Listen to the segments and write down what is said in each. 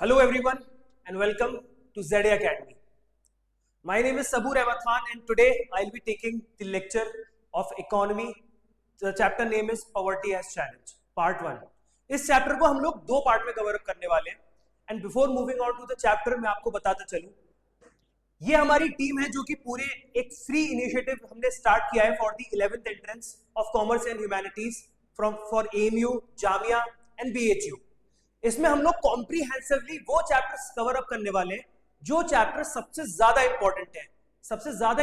Hello everyone and welcome to ZA Academy. My name is Sabur Ahmed Khan and today I'll be taking the lecture of economy. The chapter name is Poverty as Challenge, Part 1. इस chapter को हम लोग दो part में cover up करने वाले हैं and before moving on to the chapter मैं आपको बताता चलूं, ये हमारी टीम है जो कि पूरे एक फ्री इनिशिएटिव हमने स्टार्ट किया है for the 11th entrance of commerce and humanities from for AMU, Jamia and BHU. इसमें हम लोग कॉम्प्रीहेंसिवली वो चैप्टर्स कवर अप करने वाले हैं जो चैप्टर सबसे ज्यादा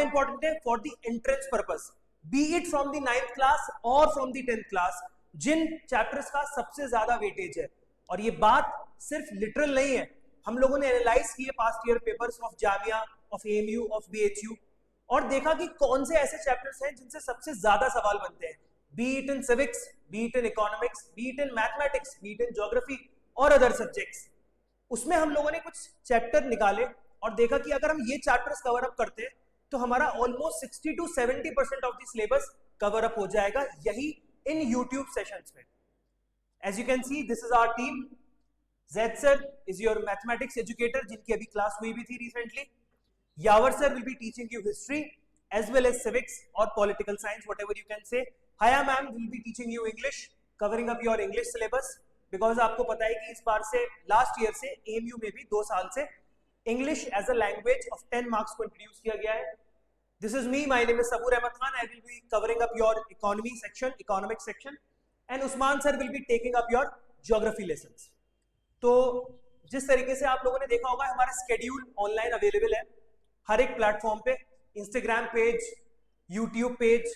इंपॉर्टेंट है for the entrance purpose, be it from the 9th class और फ्रॉम द 10th क्लास, जिन चैप्टर्स का सबसे ज्यादा वेटेज है. और ये बात सिर्फ लिटरल नहीं है, हम लोगों ने एनालाइज किए past year papers of Jamia, of AMU, of BHU और देखा कि कौन से ऐसे चैप्टर्स हैं जिनसे सबसे ज्यादा सवाल बनते हैं, B it in civics, B it in economics, B it in mathematics, B it in geography और अदर सब्जेक्ट्स. उसमें हम लोगों ने कुछ चैप्टर निकाले और देखा कि अगर हम ये चैप्टर्स कवर अप करते हैं तो हमारा almost 60 to 70% of the syllabus cover up हो जाएगा यही इन यूट्यूब सेशंस में. As you can see this is our team. Zed sir is your mathematics educator जिनकी अभी क्लास हुई भी थी recently. Yavar sir will be teaching you history as well as civics or political science, whatever you can say. Haya ma'am will be teaching you English, covering up your English syllabus. Because आपको पता है कि इस बार से last year से AMU में भी 2 साल से English as a language of 10 marks को इंट्रोड्यूस किया गया है. This is me, my name is Sabur Ahmed Khan. I will be covering up your economy section, economic section and Usman sir will be taking up your geography lessons. तो जिस तरीके से आप लोगों ने देखा होगा हमारा स्केड्यूल ऑनलाइन अवेलेबल है हर एक प्लेटफॉर्म पे, Instagram page, YouTube page.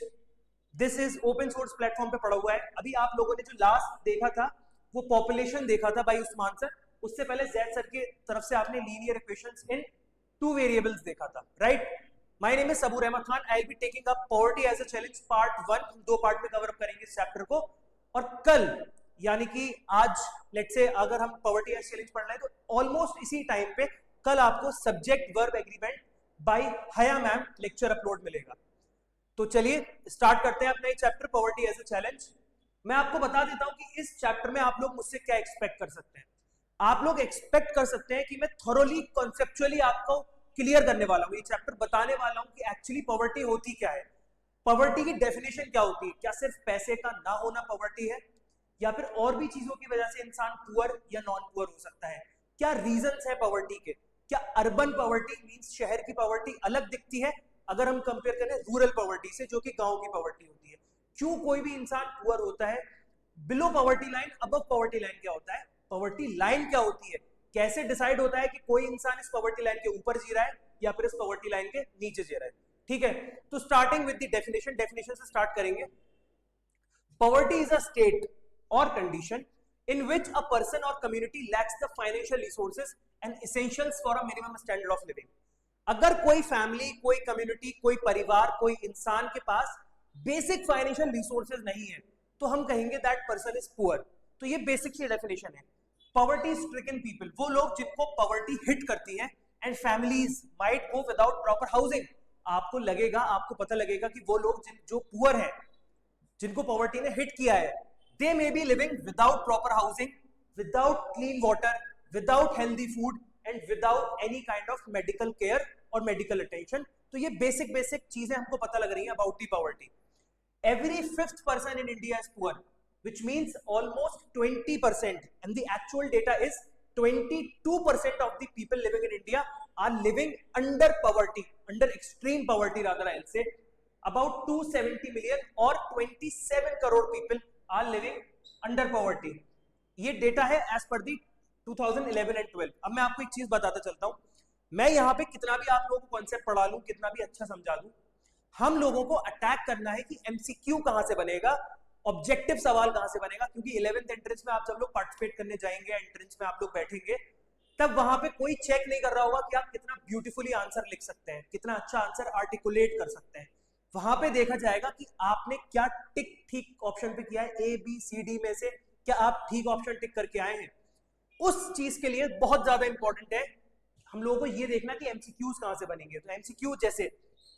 This is open source platform पे पड़ा हुआ है. अभी आप लोगों ने जो लास्ट देखा था वो पॉपुलेशन देखा था बाय उस्मान सर. उससे पहले जैद सर की तरफ से आपने लीनियर इक्वेशंस इन 2 वेरिएबल्स देखा था, right? My name is Sabur Ahmed Khan. I will be taking up poverty as a challenge part 1. हम 2 पार्ट में कवर अप करेंगे इस चैप्टर को और कल यानी कि आज लेट्स से अगर हम पॉवर्टी एज चैलेंज पढ़ रहे हैं तो ऑलमोस्ट इसी टाइम पे कल आपको subject verb agreement by Haya ma'am lecture upload मिलेगा. तो चलिए स्टार्ट करते हैं अपना ये chapter poverty as a challenge. मैं आपको बता देता हूं कि इस चैप्टर में आप लोग मुझसे क्या एक्सपेक्ट कर सकते हैं. आप लोग एक्सपेक्ट कर सकते हैं कि मैं थोरोली कॉन्सेप्चुअली आपको क्लियर करने वाला हूं, ये चैप्टर बताने वाला हूं कि एक्चुअली पॉवर्टी होती क्या है, पॉवर्टी की डेफिनेशन क्या होती है, क्या सिर्फ पैसे का ना होना पॉवर्टी है या फिर और भी चीजों की वजह से इंसान पुअर या नॉन पुअर हो सकता है, क्या रीजंस है पॉवर्टी के, क्या अर्बन पॉवर्टी मींस शहर की पॉवर्टी अलग दिखती है अगर हम कंपेयर करें रूरल पॉवर्टी से जो कि गांव की पॉवर्टी होती है, क्यों कोई भी इंसान पुअर होता है, below poverty line, above poverty line क्या होता है, पॉवर्टी लाइन क्या होती है, कैसे डिसाइड होता है कि कोई इंसान इस पॉवर्टी लाइन के ऊपर जी रहा है या फिर इस पॉवर्टी लाइन के नीचे जी रहा है. ठीक है, तो स्टार्टिंग विद द डेफिनेशन से स्टार्ट करेंगे. Poverty is a state or condition in which a person or community lacks the financial resources and essentials for a minimum standard of living. अगर कोई फैमिली, कोई कम्युनिटी, कोई परिवार, कोई इंसान के पास बेसिक फाइनेंशियल रिसोर्सेज नहीं है तो हम कहेंगे दैट पर्सन इज पुअर. तो ये बेसिक सी डेफिनेशन है. पॉवर्टी स्ट्रिकन पीपल, वो लोग जिनको पॉवर्टी हिट करती है, and families might go without proper housing. आपको लगेगा, आपको पता लगेगा कि वो लोग जो पुअर हैं, जिनको पॉवर्टी ने हिट किया है, they may be living without proper housing, without clean water, without healthy food and without any kind of medical care or medical attention. तो ये basic चीजें हमको पता लग रही हैं about the poverty. Every 5th person in India is poor, which means almost 20%, and the actual data is 22% of the people living in India are living under poverty, under extreme poverty rather I'll say. About 270 million or 27 crore people are living under poverty. ये data है as per the 2011 and 12. अब मैं आपको एक चीज बताता चलता हूं. मैं यहाँ पे कितना भी आप लोगों को कॉन्सेप्ट पढ़ा लूं, कितना भी अच्छा समझा दूं, हम लोगों को अटैक करना है कि MCQ कहां से बनेगा, ऑब्जेक्टिव सवाल कहां से बनेगा. क्योंकि 11th एंट्रेंस में आप जब लोग पार्टिसिपेट करने जाएंगे, एंट्रेंस में आप लोग बैठेंगे, तब वहां पे कोई चेक नहीं कर रहा होगा कि आप कितना ब्यूटीफुली आंसर लिख सकते हैं, कितना अच्छा आंसर आर्टिकुलेट कर सकते हैं. वहां पे देखा जाएगा कि आपने क्या टिक ठीक ऑप्शन पे किया है, ABCD में से क्या आप ठीक ऑप्शन टिक करके आए हैं. उस चीज के लिए बहुत ज्यादा इंपॉर्टेंट है हम लोगों को ये देखना कि MCQs कहां से बनेंगे. तो MCQ जैसे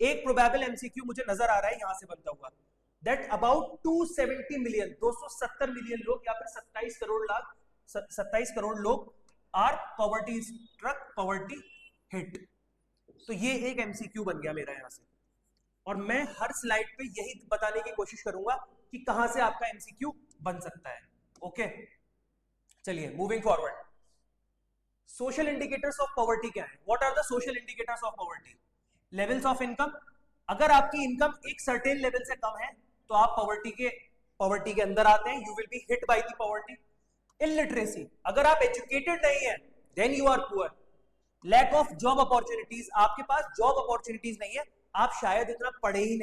एक प्रोबेबल MCQ मुझे नजर आ रहा है यहां से बनता हुआ, दैट अबाउट 270 मिलियन 270 मिलियन लोग या फिर 27 करोड़ लोग are poverty struck, poverty hit. तो ये एक एमसीक्यू बन गया मेरा यहां से, और मैं हर स्लाइड पे यही बताने की कोशिश करूंगा कि कहां से आपका एमसीक्यू बन सकता है। ओके, चलिए moving forward. Social indicators of poverty क्या है? What are the social indicators of poverty? Levels of income. अगर आपकी इनकम एक सर्टेन लेवल से कम है तो आप पॉवर्टी के अंदर आते हैं, you will be hit by the poverty. Illiteracy, अगर आप एजुकेटेड नहीं है then you are poor. Lack of job opportunities, आपके पास जॉब अपॉर्चुनिटीज नहीं है, आप शायद इतना पढ़े ही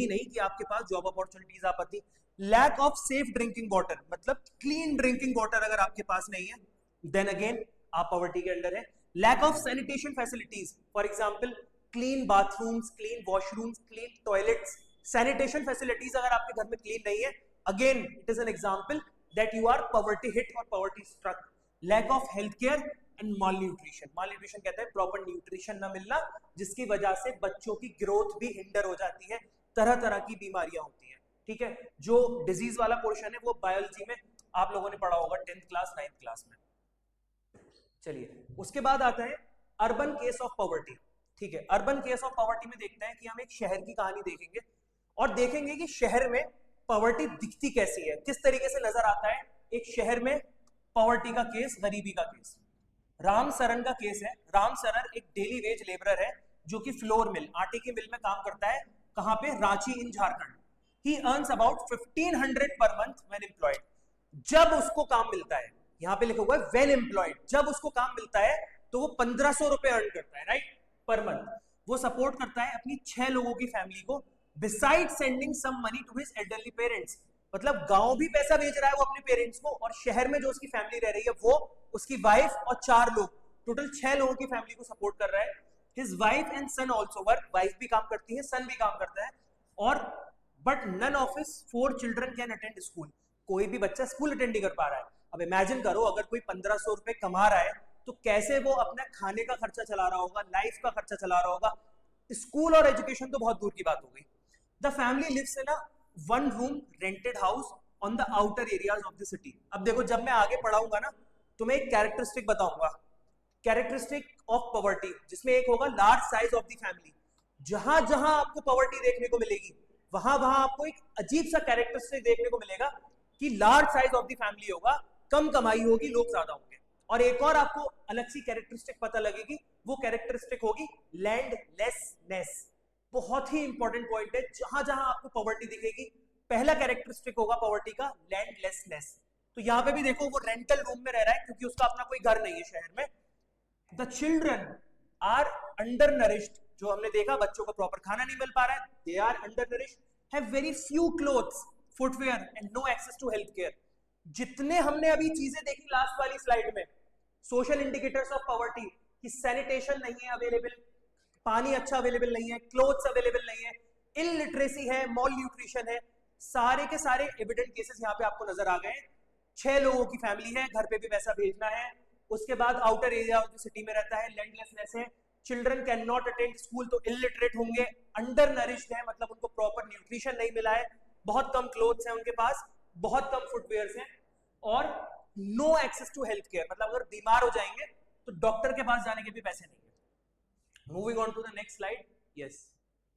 नहीं, कि आपके पास जॉब अपॉर्चुनिटीज आ पाती। Lack of safe drinking water, मतलब क्लीन ड्रिंकिंग वाटर अगर आपके पास नहीं है देन अगेन आप पॉवर्टी के अंडर है। Lack of sanitation facilities, for example clean bathrooms, clean washrooms, clean toilets, sanitation facilities अगर आपके घर में क्लीन नहीं है, again it is an example that you are poverty hit और poverty struck. Lack of health care and malnutrition, malnutrition कहते हैं proper nutrition न मिलना, जिसकी वजह से बच्चों की ग्रोथ भी हिंडर हो जाती है, तरह तरह की बीमारियां होती हैं। ठीक है, जो डिजीज वाला पोर्शन है वो बायोलॉजी में आप लोगों ने पढ़ा होगा 10th क्लास 9th क्लास में। चलिए उसके बाद आता है अर्बन केस ऑफ पॉवर्टी। ठीक है, अर्बन केस ऑफ पॉवर्टी में देखते हैं कि हम एक शहर की कहानी देखेंगे और देखेंगे कि शहर में पॉवर्टी दिखती कैसी है, किस तरीके से नजर आता है एक शहर में पॉवर्टी का केस, गरीबी का केस। राम सरन का केस है। राम सरन एक डेली वेज लेबरर है जो कि फ्लोर मिल, आटे की मिल में काम करता है। कहां पे? Ranchi in Jharkhand. He earns about 1500 per month when employed. जब उसको काम मिलता है, यहां पे लिखा हुआ है व्हेन एम्प्लॉयड, जब उसको काम मिलता है तो वो 1500 रुपए अर्न करता है, राइट, पर मंथ। वो सपोर्ट करता है अपनी 6 लोगों की फैमिली को, beside sending some money to his elderly parents. मतलब गांव भी पैसा भेज रहा है वो अपने पेरेंट्स को, और शहर में जो उसकी फैमिली रह रही है वो उसकी वाइफ और 4 लोग, टोटल 6 लोगों की फैमिली को सपोर्ट कर रहा है। His wife and son also work, wife भी काम करती है, सन भी काम करता है, और but none of his 4 children can attend school. कोई भी बच्चा स्कूल अटेंड नहीं कर पा रहा है। अब इमेजिन करो अगर कोई 1500 रुपए कमा रहा है तो कैसे वो अपना खाने का खर्चा चला रहा होगा, लाइफ का खर्चा चला रहा होगा, स्कूल और एजुकेशन तो बहुत दूर की बात हो गई। The family lives in a 1 room rented house on the outer areas of the city. अब देखो जब मैं आगे पढ़ाऊंगा ना तो मैं एक कैरेक्टरिस्टिक बताऊंगा, कैरेक्टरिस्टिक ऑफ पॉवर्टी, जिसमें एक होगा large size of the family. जहां जहां आपको पॉवर्टी देखने को मिलेगी वहां वहां आपको एक अजीब सा कैरेक्टरिस्टिक देखने को मिलेगा कि large size of the family होगा, कम कमाई होगी, लोग ज्यादा होंगे। और एक और आपको अलग सी कैरेक्टरिस्टिक पता लगेगी, वो कैरेक्टरिस्टिक होगी लैंडलेसनेस। बहुत ही इंपॉर्टेंट पॉइंट है, जहां जहां आपको पॉवर्टी दिखेगी पहला कैरेक्टरिस्टिक होगा पॉवर्टी का लैंडलेसनेस। तो यहां पे भी देखो वो रेंटल रूम में रह रहा है क्योंकि उसका अपना कोई घर नहीं है शहर में। The children are under nourished, जो हमने देखा बच्चों को प्रॉपर खाना नहीं मिल पा रहा है, they are under nourished, have very few clothes, footwear and no access to health care. जितने हमने अभी चीजें देखी लास्ट वाली स्लाइड में, सोशल इंडिकेटर्स ऑफ पॉवर्टी, कि सैनिटेशन नहीं है अवेलेबल, पानी अच्छा अवेलेबल नहीं है, क्लोथ्स अवेलेबल नहीं है, इलिटरेसी है, मॉल न्यूट्रिशन है, सारे के सारे एविडेंट केसेस यहाँ पे आपको नजर आ गए। 6 लोगों की फैमिली है, घर पे भी पैसा भेजना है, उसके बाद outer area of the city में रहता है, लैंडलेसनेस है, children can not attend school, तो इलिटरेट होंगे, अंडर नरिश्ड है मतलब उनको प्रॉपर न्यूट्रिशन नहीं मिला है, बहुत कम क्लोथ्स हैं उनके पास, बहुत कम फुटवेयर्स हैं, और no access to health care, मतलब अगर बीमार हो जाएंगे तो डॉक्टर के पास जाने के भी पैसे नहीं है। Moving on to the next slide. Yes,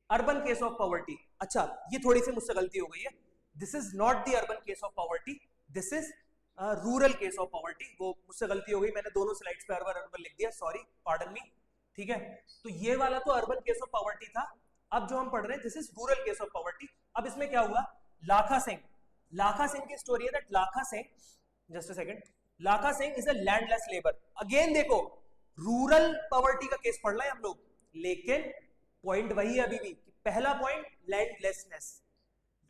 urban case of poverty. अच्छा, ये थोड़ी सी मुझसे गलती हो गई है, this is not the urban case of poverty, this is rural case of poverty. वो मुझसे गलती हो गई, मैंने दोनों स्लाइड्स पे अर्बन अर्बन लिख दिया, सॉरी, पार्डन मी। ठीक है, तो ये वाला तो अर्बन केस ऑफ पॉवर्टी था, अब जो हम पढ़ रहे हैं this is rural case of poverty. अब इसमें क्या हुआ, लाखा सिंह, लाखा सिंह की स्टोरी है that Lakha Singh, just a second, Lakha Singh is a landless labour. Again देखो रूरल पॉवर्टी का केस पढ़ रहे हैं हम लोग, लेकिन पॉइंट वही है अभी भी, पहला point landlessness.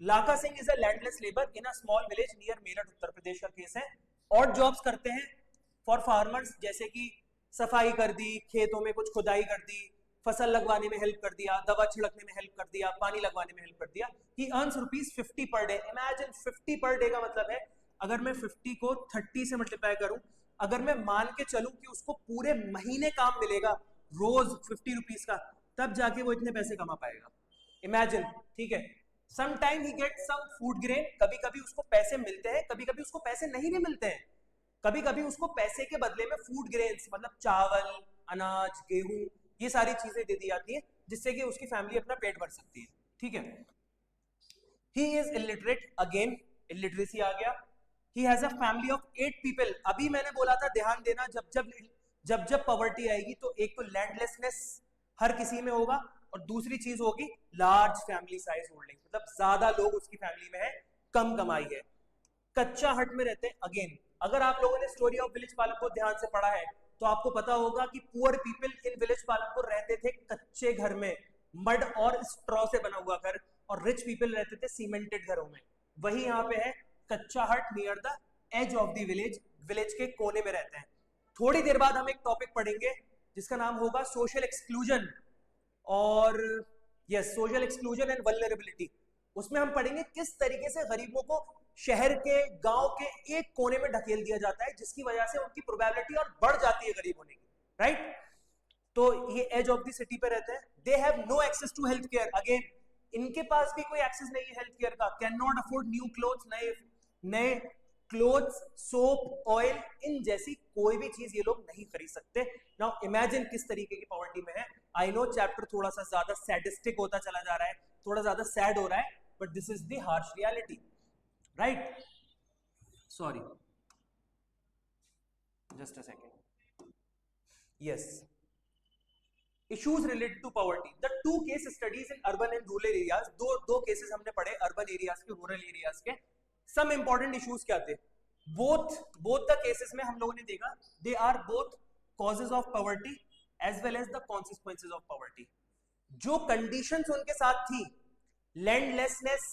Lakha Singh is a landless labour in a small village near Meerut, Uttar Pradesh का केस है। और जॉब्स करते हैं फॉर फार्मर्स, जैसे कि सफाई कर दी, खेतों में कुछ खुदाई कर दी, फसल लगवाने में हेल्प कर दिया, दवा छिड़कने में हेल्प कर दिया, पानी लगवाने में हेल्प कर दिया। ही earns ₹50 per day. Imagine 50 per day का मतलब है, अगर मैं 50 को 30 से मल्टीप्लाई करूं, अगर मैं मान के चलूं कि उसको पूरे महीने काम मिलेगा रोज ₹50 का, तब जाके वो इतने पैसे कमा पाएगा। इमेजिन, ठीक है। सम टाइम ही गेट सम फूड ग्रेन, कभी कभी उसको पैसे मिलते हैं, कभी कभी उसको पैसे नहीं भी मिलते हैं, कभी कभी उसको पैसे के बदले में फूड ग्रेन्स मतलब चावल, अनाज, गेहूं, ये सारी चीजें दे दी जाती है जिससे कि उसकी फैमिली अपना पेट भर सकती है। ठीक है। He is illiterate, again illiteracy आ गया। He has a family of 8 people. अभी मैंने बोला था ध्यान देना, जब जब पॉवर्टी आएगी तो एक तो लैंडलेसनेस हर किसी में होगा और दूसरी चीज होगी लार्ज फैमिली साइज होल्डिंग, मतलब ज्यादा लोग उसकी फैमिली में है, कम कमाई है। कच्चा हट में रहते हैं। अगेन अगर आप लोगों ने स्टोरी ऑफ विलेज पालनपुर ध्यान से पढ़ा है तो आपको पता होगा कि poor people in village Palanpur रहते थे कच्चे घर में, मड और स्ट्रॉ से बना हुआ घर, और रिच पीपल रहते थे सीमेंटेड घरों में। वही यहाँ पे है कच्चा hut near the as of the village, village के कोने में रहते हैं। थोड़ी देर बाद हम एक टॉपिक पढ़ेंगे जिसका नाम होगा सोशल एक्सक्लूजन, और yes social exclusion and vulnerability. उसमें हम पढ़ेंगे किस तरीके से गरीबों को शहर के, गांव के एक कोने में ढकेल दिया जाता है जिसकी वजह से उनकी प्रोबेबिलिटी और बढ़ जाती है गरीब होने की, राइट। तो ये एज ऑफ द सिटी पे रहते हैं। They have no access to health care. Again इनके पास भी कोई एक्सेस नहीं है हेल्थ केयर का। Can not afford new clothes, नए क्लोथ्स, सोप, ऑयल, इन जैसी कोई भी चीज ये लोग नहीं खरीद सकते। नाउ इमेजिन किस तरीके की पॉवर्टी में है। आई नो चैप्टर थोड़ा सा ज्यादा सैडिस्टिक होता चला जा रहा है, थोड़ा ज्यादा सैड हो रहा है, but this is the harsh reality, right. Sorry, just a second. Yes, issues related to poverty. The two case studies in urban and rural areas, दो केसेस हमने पढ़े अर्बन एरियाज के, रूरल एरियाज के। Some important issues क्या थे? Both the cases में हम लोगों ने देखा they are both causes of poverty as well as the consequences of poverty. जो कंडीशंस उनके साथ थी, लैंडलेसनेस,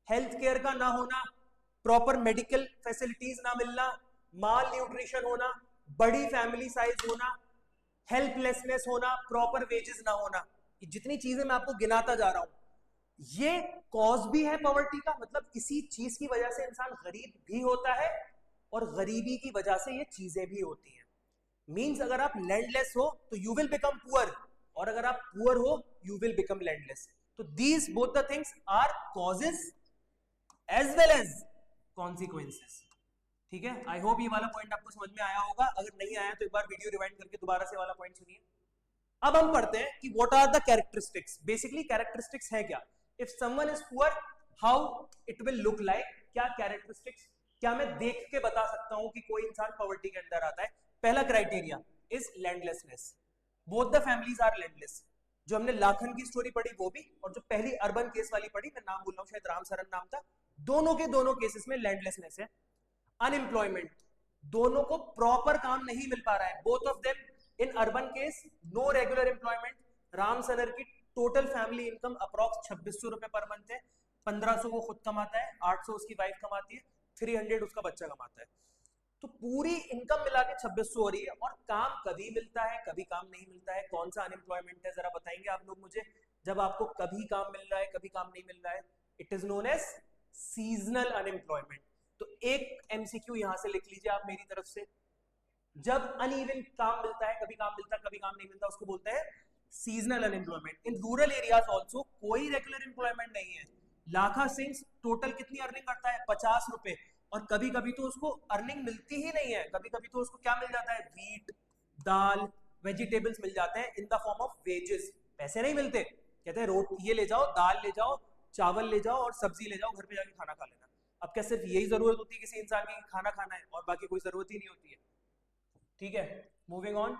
हेल्थ केयर का ना होना, प्रॉपर मेडिकल फैसिलिटीज ना मिलना, माल न्यूट्रिशन होना, बड़ी फैमिली साइज होना, हेल्पलेसनेस होना, प्रॉपर वेजेस ना होना, ये जितनी चीजें मैं आपको गिनाता जा रहा हूं ये कॉज भी है पॉवर्टी का। मतलब इसी चीज की वजह से इंसान गरीब भी होता है और गरीबी की वजह से ये चीजें भी होती हैं। मींस अगर आप लैंडलेस हो तो यू विल बिकम पुअर, और अगर आप पुअर हो यू विल बिकम लैंडलेस। तो these both the things are causes as well as consequences. ठीक है, आई होप ये वाला पॉइंट आपको समझ में आया होगा। अगर नहीं आया तो एक बार वीडियो रिवाइंड करके दोबारा से वाला पॉइंट सुनिए। अब हम पढ़ते हैं कि what are the characteristics. Basically characteristics है क्या? If someone is poor how it will look like. क्या कैरेक्टरिस्टिक्स, क्या मैं देख के बता सकता हूं कि कोई इंसान पॉवर्टी के अंदर आता है? पहला criteria is landlessness. Both the families are landless. जो हमने लाखन की स्टोरी पढ़ी वो भी, और जो पहली अर्बन केस वाली पढ़ी, मैं नाम बोल रहा हूं शायद राम सरन नाम था, दोनों के दोनों केसेस में लैंडलेसनेस है। अनएम्प्लॉयमेंट, दोनों को प्रॉपर काम नहीं मिल पा रहा है। Both of them in urban case no regular employment. Ram Sanar की टोटल फैमिली इनकम अप्रॉक्स 2600 रुपए पर मंथ है। 1500 वो खुद कमाता है, 800 उसकी वाइफ कमाती है, 300 उसका बच्चा कमाता है। तो पूरी इनकम मिला के 2600 हो रही है, और काम कभी मिलता है कभी काम नहीं मिलता है। कौन सा अनएम्प्लॉयमेंट है जरा बताएंगे आप लोग मुझे? जब आपको कभी काम मिल रहा है कभी काम नहीं मिल रहा है, it is known as seasonal unemployment. तो एक एमसीक्यू यहां से लिख लीजिए आप मेरी तरफ से। जब अनइवन काम मिलता है, कभी काम मिलता है कभी काम नहीं मिलता, उसको बोलते हैं seasonal unemployment. In rural areas also कोई रेगुलर एम्प्लॉयमेंट नहीं है। लाखा सिंह टोटल कितनी अर्निंग करता है? 50 रुपए, और कभी कभी तो उसको अर्निंग मिलती ही नहीं है। कभी कभी तो उसको क्या मिल जाता है? वीट, दाल, वेजिटेबल्स मिल जाते हैं in the form of wages. पैसे नहीं मिलते, कहते हैं रोटी ये ले जाओ, दाल ले जाओ, चावल ले जाओ और सब्जी ले जाओ, घर पे जाके खाना खा लेना। अब क्या सिर्फ यही जरूरत होती है किसी इंसान की खाना खाना है और बाकी कोई जरूरत ही नहीं होती है? ठीक है, moving on.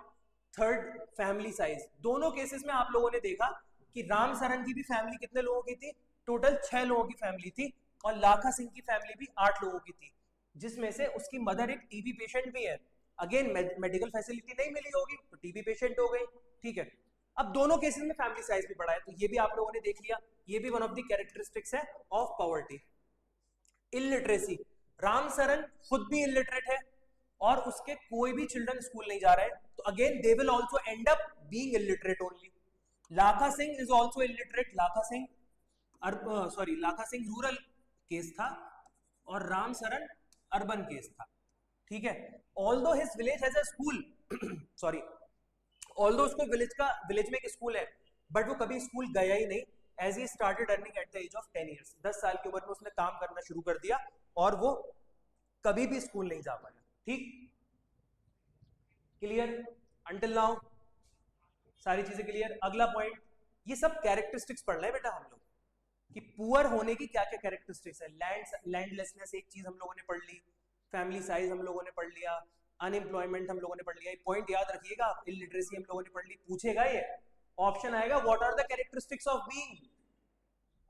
Third, family size. दोनों केसेस में आप लोगों ने देखा कि राम सरन की भी फैमिली कितने लोगों की थी? टोटल 6 लोगों की फैमिली थी, और लाखा सिंह की फैमिली भी 8 लोगों की थी, जिसमें से उसकी मदर एक टीबी पेशेंट भी है। अगेन मेडिकल फैसिलिटी नहीं मिली होगी तो टीबी पेशेंट हो गई। ठीक है, अब दोनों केसेस में फैमिली साइज भी बड़ा है, तो ये भी आप लोगों ने देख लिया। ये भी वन ऑफ द कैरेक्टरिस्टिक्स है of poverty. Illiteracy, Ram Saran खुद भी इलिटरेट है और उसके कोई भी चिल्ड्रन स्कूल नहीं जा रहे हैं, तो again they will also and up being illiterate only. Lakha Singh is also illiterate. Lakha Singh rural case था और राम सरन अर्बन केस था। ठीक है, although his village has a school sorry, although उसको विलेज में एक स्कूल है, बट वो कभी स्कूल गया ही नहीं। As he started earning at the as of 10 years, 10 साल की उम्र में उसने काम करना शुरू कर दिया और वो कभी भी स्कूल नहीं जा पाया। ठीक, क्लियर अंटिल नाउ, सारी चीजें क्लियर। अगला पॉइंट, ये सब कैरेक्टरिस्टिक्स पढ़ रहे हैं बेटा हम लोग कि पुअर होने की क्या क्या कैरेक्टरिस्टिक्स है। लैंडलेसनेस एक चीज हम लोगों ने पढ़ ली, फैमिली साइज हम लोगों ने पढ़ लिया, अनएम्प्लॉयमेंट हम लोगों ने पढ़ लिया। पॉइंट याद रखिएगा, इलिटरेसी हम लोगों ने पढ़ ली। पूछेगा ये, ऑप्शन आएगा what are the characteristics of being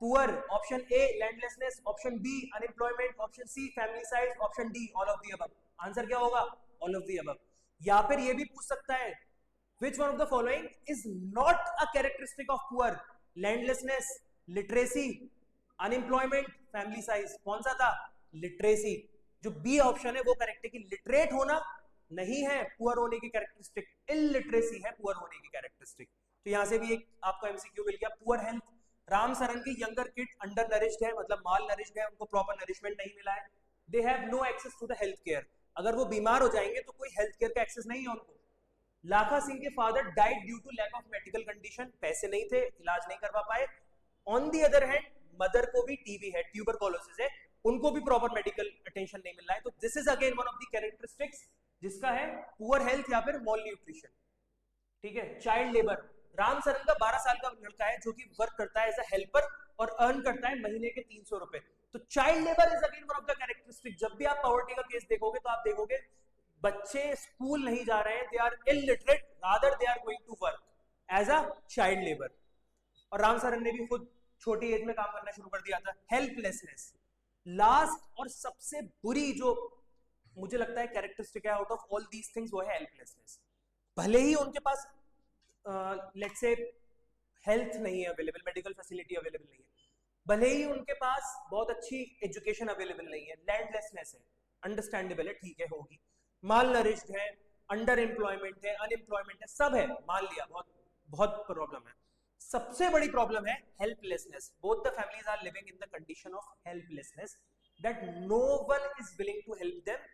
poor, option A landlessness, option B unemployment, option C family size, option D all of the above. Answer क्या होगा? All of the above. या फिर ये भी पूछ सकता है which one of the following is not a characteristic of poor, landlessness, literacy, unemployment, family size. कौन सा था? लिटरेसी। जो बी ऑप्शन है वो करेक्ट है कि लिटरेट होना नहीं है पुअर होने की कैरेक्टरिस्टिक, इलिटरेसी है पुअर होने की कैरेक्टरिस्टिक। तो यहां से भी एक आपको एमसीक्यू मिल गया। पुअर हेल्थ, राम सरन की यंगर किड अंडर नरिश्ड है, मतलब माल नरिश्ड है, उनको प्रॉपर नरिशमेंट नहीं मिला है। They have no access to the health care, अगर वो बीमार हो जाएंगे तो कोई हेल्थ केयर का एक्सेस नहीं है उनको। लाखा सिंह के father died due to lack of medical condition, पैसे नहीं थे, इलाज नहीं करवा पाए। On the other hand mother को भी टीबी है, ट्यूबरकुलोसिस है, उनको भी प्रॉपर मेडिकल अटेंशन नहीं मिल रहा है। तो this is again one of the characteristics जिसका है पुअर हेल्थ या फिर मॉल न्यूट्रिशन। ठीक है, चाइल्ड लेबर, राम सरन का 12 साल का लड़का है जो कि वर्क करता है एज अ हेल्पर और अर्न करता है महीने के 300 रुपए। तो child labour is again one of the characteristic. जब भी आप पॉवर्टी का केस देखोगे तो आप देखोगे बच्चे स्कूल नहीं जा रहे हैं, they are illiterate, rather they are going to work as a child labour. और राम सरन ने भी खुद छोटी एज में काम करना शुरू कर दिया था। हेल्पलेसनेस, लास्ट और सबसे बुरी जो मुझे लगता है कैरेक्टरिस्टिक है out of all these things, वो है हेल्पलेसनेस। भले ही उनके पास लेट्स से हेल्थ नहीं है अवेलेबल, मेडिकल फैसिलिटी अवेलेबल नहीं है, भले ही उनके पास बहुत अच्छी एजुकेशन अवेलेबल नहीं है, लैंडलेसनेस है, अंडरस्टैंडेबल है, ठीक है, होगी। माल नरिश्ड है, अंडर एम्प्लॉयमेंट है, अनएम्प्लॉयमेंट है, सब है, मान लिया, बहुत बहुत प्रॉब्लम है। सबसे बड़ी प्रॉब्लम है helplessness. Both the families are living in the condition of helplessness, that no one is willing to help them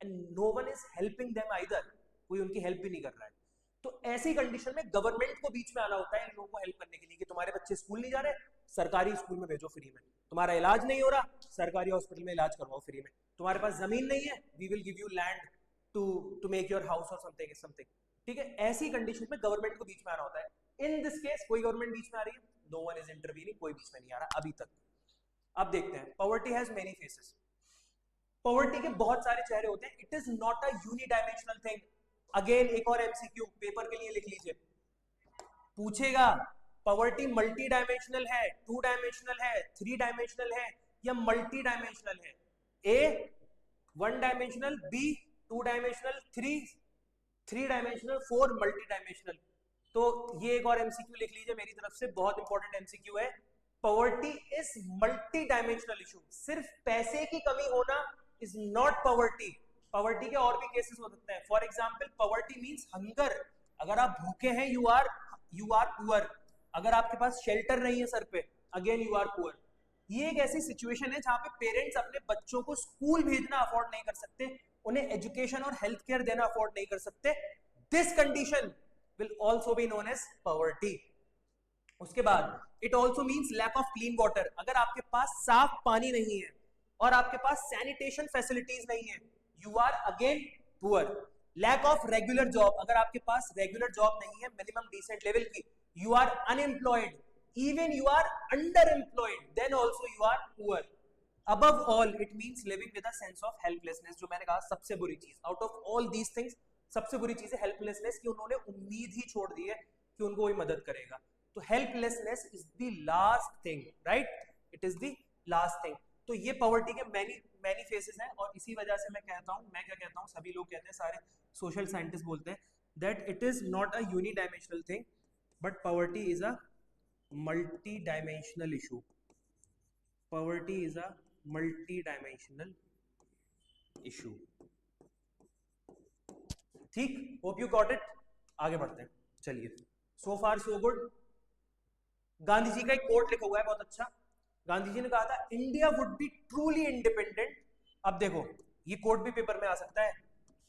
and no one is helping them either, कोई उनकी हेल्प भी नहीं कर रहा है। तो ऐसी कंडीशन में गवर्नमेंट को बीच में आना होता है इन लोगों को हेल्प करने के लिए कि तुम्हारे बच्चे स्कूल नहीं जा रहे, सरकारी स्कूल में भेजो फ्री में, तुम्हारा इलाज नहीं हो रहा, सरकारी हॉस्पिटल में इलाज करवाओ फ्री में, तुम्हारे पास जमीन नहीं है, we will give you land to make your house और समथिंग। ठीक है, ऐसी कंडीशन में गवर्नमेंट को बीच में आना होता है। इन दिस केस कोई गवर्नमेंट बीच में आ रही है? नो वन इज इंटरवीनिंग, कोई बीच में नहीं आ रहा अभी तक। अब देखते हैं, poverty has many faces. Poverty के बहुत सारे चेहरे होते हैं, it is not a unidimensional thing. Again एक और एमसीक्यू पेपर के लिए लिख लीजिए, पूछेगा पॉवर्टी मल्टी डायमेंशनल है, 2 डायमेंशनल है, 3 डायमेंशनल है या मल्टी डायमेंशनल है? A 1 dimensional, B 2 dimensional, 3 dimensional, 4 multi dimensional. तो ये एक और एमसीक्यू लिख लीजिए मेरी तरफ से, बहुत इंपॉर्टेंट एमसीक्यू है। Poverty is multi dimensional issue. सिर्फ पैसे की कमी होना इज नॉट पॉवर्टी। पॉवर्टी के और भी केसेस हो सकते हैं। For example poverty means hunger, अगर आप भूखे हैं यू आर पुअर। अगर आपके पास शेल्टर नहीं है सर पे, अगेन यू आर पुअर। ये एक ऐसी सिचुएशन है जहां पे पेरेंट्स अपने बच्चों को स्कूल भेजना अफोर्ड नहीं कर सकते, उन्हें एजुकेशन और हेल्थ केयर देना अफोर्ड नहीं कर सकते। This condition will also be known as poverty. उसके बाद it also means lack of clean water. अगर आपके पास साफ पानी नहीं है और आपके पास सैनिटेशन फैसिलिटीज नहीं है, you are again poor. Lack of regular job, अगर आपके पास रेगुलर जॉब नहीं है मिनिमम डिसेंट लेवल की, you are unemployed, even you are under employed, then also you are poor. Above all it means living with a sense of helplessness. जो मैंने कहा सबसे बुरी चीज out of all these things, सबसे बुरी चीज है हेल्पलेसनेस, कि उन्होंने उम्मीद ही छोड़ दी है कि उनको कोई मदद करेगा। तो helplessness is the last thing, right, it is the last thing. तो ये पॉवर्टी के मैनी फेसेस हैं, और इसी वजह से मैं कहता हूं, मैं क्या कहता हूं, सभी लोग कहते हैं, सारे सोशल साइंटिस्ट बोलते हैं that it is not a unidimensional thing but poverty is a multi dimensional issue. Poverty is a multi dimensional issue. ठीक, होप यू गॉट इट। आगे बढ़ते हैं, चलिए, सो फार सो गुड। गांधी जी का एक कोट लिखा हुआ है बहुत अच्छा। गांधी जी ने कहा था India would be truly independent. अब देखो ये कोट भी पेपर में आ सकता है,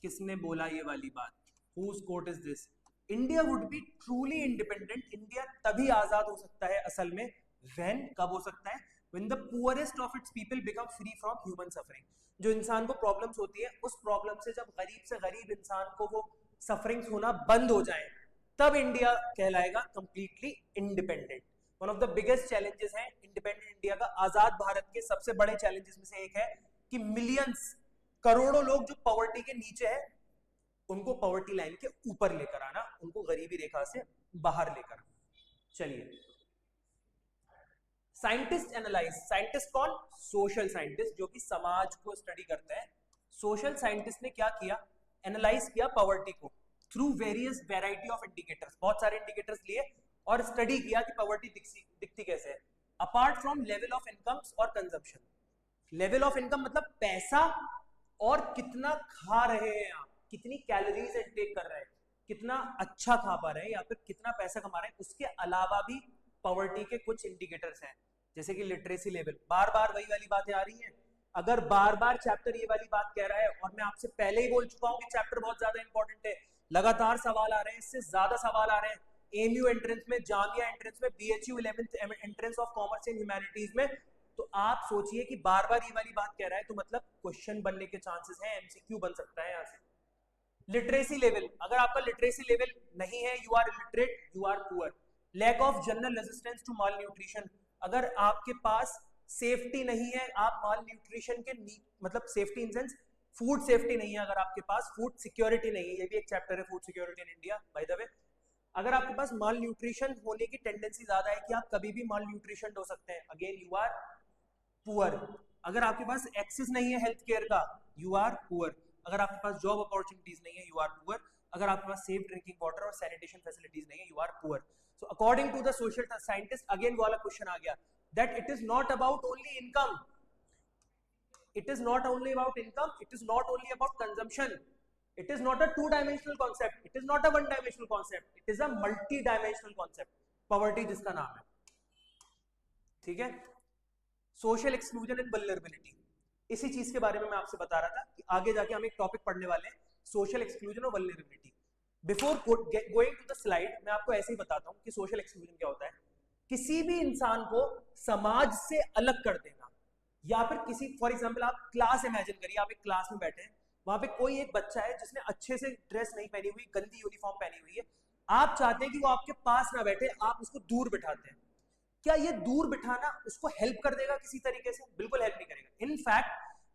किसने बोला ये वाली बात, whose quote is this? India would be truly independent, India तभी आजाद हो सकता है असल में, व्हेन, कब हो सकता है, When the poorest of its people become free from human suffering, जो इंसान को प्रॉब्लम्स होती है उस प्रॉब्लम से जब गरीब से गरीब इंसान को वो सफरिंग्स होना बंद हो जाए, तब इंडिया कहलाएगा completely independent. One of the biggest challenges है इंडिपेंडेंट इंडिया का, आजाद भारत के सबसे बड़े चैलेंजेस में से एक है कि मिलियंस, करोड़ों लोग जो पॉवर्टी के नीचे है उनको पॉवर्टी लाइन के ऊपर लेकर आना, उनको गरीबी रेखा से बाहर लेकर आना। चलिए, साइंटिस्ट एनालाइज, साइंटिस्ट कौन? सोशल साइंटिस्ट, जो कि समाज को स्टडी करते हैं। सोशल साइंटिस्ट ने क्या किया? एनालाइज किया पॉवर्टी को through various variety of indicators, बहुत सारे इंडिकेटर्स लिए और स्टडी किया कि पॉवर्टी दिखती कैसे है। Apart from level of incomes और कंजम्पशन, लेवल ऑफ इनकम मतलब पैसा और कितना खा रहे हैं आप, कितनी कैलोरीज इनटेक कर रहे हैं, कितना अच्छा खा पा रहे हैं या फिर कितना पैसा कमा रहे हैं, उसके अलावा भी पॉवर्टी के कुछ इंडिकेटर्स हैं, जैसे कि लिटरेसी लेवल। बार बार वही वाली बातें आ रही हैं, अगर बार बार चैप्टर ये वाली बात कह रहा है, और मैं आपसे पहले ही बोल चुका हूं कि चैप्टर बहुत ज्यादा इंपॉर्टेंट है, लगातार सवाल आ रहे हैं, इससे ज्यादा सवाल आ रहे हैं एमयू एंट्रेंस में, जामिया एंट्रेंस में, BHU 11th entrance of commerce and humanities में। तो आप सोचिए कि बार बार ये वाली बात कह रहा है, तो मतलब क्वेश्चन बनने के चांसेस हैं, एमसीक्यू बन सकता है यहाँ से। लिटरेसी लेवल, अगर आपका लिटरेसी लेवल नहीं है, you are illiterate, you are poor. Lack of general resistance to malnutrition, अगर आपके पास सेफ्टी नहीं है, आप माल न्यूट्रिशन के मतलब safety in sense food safety नहीं है, अगर आपके पास फूड सिक्योरिटी नहीं है, ये भी एक चैप्टर है, food security in India by the way. अगर आपके पास माल न्यूट्रिशन होने की टेंडेंसी ज्यादा है कि आप कभी भी माल न्यूट्रिशन हो सकते हैं, अगेन यू आर पुअर। अगर आपके पास एक्सेस नहीं है हेल्थ केयर का, यू आर पुअर। अगर आपके पास जॉब अपॉर्चुनिटीज नहीं है, यू आर पुअर। अगर आपके पास सेफ ड्रिंकिंग वाटर और सैनिटेशन फैसिलिटीज नहीं है, you are poor. So according to the social scientist, again वाला क्वेश्चन आ गया, that it is not about only income, it is not only about income, it is not only about consumption, it is not a two dimensional concept, it is not a one dimensional concept, it is a multi dimensional concept, poverty जिसका नाम है, ठीक है। Social exclusion and vulnerability, इसी चीज के बारे में मैं आपसे बता रहा था कि आगे जाके हम एक टॉपिक पढ़ने वाले हैं, सोशल एक्सक्लूजन और vulnerability. Before going to the slide, मैं आपको ऐसे ही बताता हूं कि सोशल एक्सक्लूजन क्या होता है। किसी भी इंसान को समाज से अलग कर देना, या फिर किसी, फॉर एग्जाम्पल आप क्लास इमेजिन करिए, आप एक क्लास में बैठे हैं, वहां पे कोई एक बच्चा है जिसने अच्छे से ड्रेस नहीं पहनी हुई, गंदी यूनिफॉर्म पहनी हुई है, आप चाहते हैं कि वो आपके पास ना बैठे, आप उसको दूर बिठाते हैं। क्या ये दूर बिठाना उसको हेल्प कर देगा किसी तरीके से? बिल्कुल हेल्प नहीं करेगा। इनफैक्ट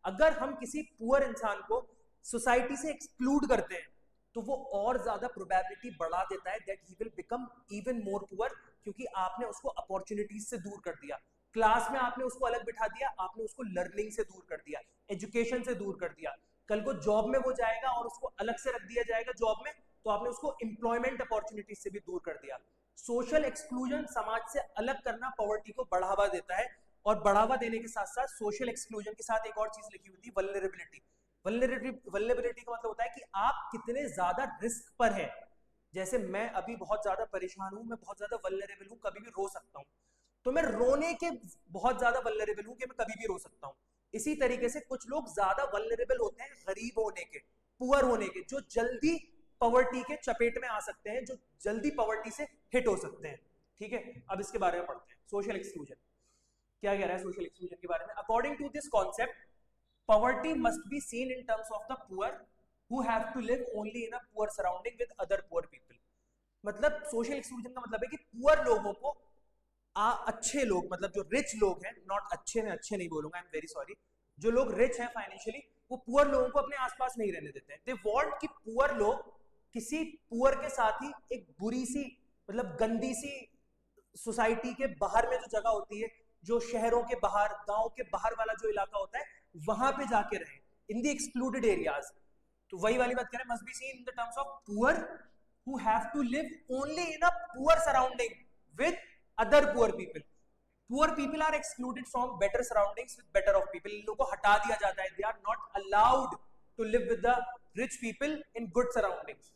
अगर हम किसी पुअर इंसान को सोसाइटी से एक्सक्लूड करते हैं, तो वो और ज्यादा प्रोबेबिलिटी बढ़ा देता है that he will become even more poor, क्योंकि आपने उसको अपॉर्चुनिटीज से दूर कर दिया। क्लास में आपने उसको अलग बिठा दिया, आपने उसको लर्निंग से दूर कर दिया, एजुकेशन से दूर कर दिया। कल को जॉब में वो जाएगा और उसको अलग से रख दिया जाएगा जॉब में, तो आपने उसको एम्प्लॉयमेंट अपॉर्चुनिटीज से भी दूर कर दिया। सोशल एक्सक्लूजन, समाज से अलग करना, पॉवर्टी को बढ़ावा देता है, और बढ़ावा देने के साथ साथ सोशल एक्सक्लूजन के साथ एक और चीज लिखी हुई थी, वल्नरेबिलिटी। वल्नरेबिलिटी का मतलब होता है कि आप कितने ज्यादा रिस्क पर हैं। जैसे मैं अभी बहुत ज्यादा परेशान हूं, मैं बहुत ज्यादा वल्नरेबल हूं, कभी भी रो सकता हूं, तो मैं रोने के बहुत ज्यादा वल्नरेबल हूं कि मैं कभी भी रो सकता हूं। इसी तरीके से कुछ लोग ज्यादा वल्नरेबल होते हैं गरीब होने के, पुअर होने के, जो जल्दी पॉवर्टी के चपेट में आ सकते हैं, जो जल्दी पॉवर्टी से हिट हो सकते हैं, ठीक है। अब इसके बारे में पढ़ते हैं, सोशल एक्सक्लूजन क्या कह रहा है। सोशल एक्सक्लूजन के बारे में, according to this concept, poverty must be seen in terms of the poor who have to live only in a poor surrounding with other poor people. मतलब सोशल एक्सक्लूजन का मतलब है कि पुअर लोगों को अच्छे लोग, मतलब जो रिच लोग हैं, नॉट अच्छे, में अच्छे नहीं बोलूंगा, आई एम वेरी सॉरी, जो लोग रिच हैं फाइनेंशियली, वो पुअर लोगों को अपने आसपास नहीं रहने देते हैं। दे वांट कि पुअर लोग किसी पुअर के साथ ही एक बुरी सी, मतलब गंदी सी सोसाइटी के बाहर में जो जगह होती है, जो शहरों के बाहर, गांव के बाहर वाला जो इलाका होता है, वहां पे जाके रहे, इन द एक्सक्लूडेड एरियाज। तो वही वाली बात कह रहे हैं, must be seen in the terms of poor who have to live only in a poor surrounding with other poor people. Poor people are excluded from better surroundings with better of people. इन लोगों को हटा दिया जाता है, they are not allowed to live with the rich people in good surroundings.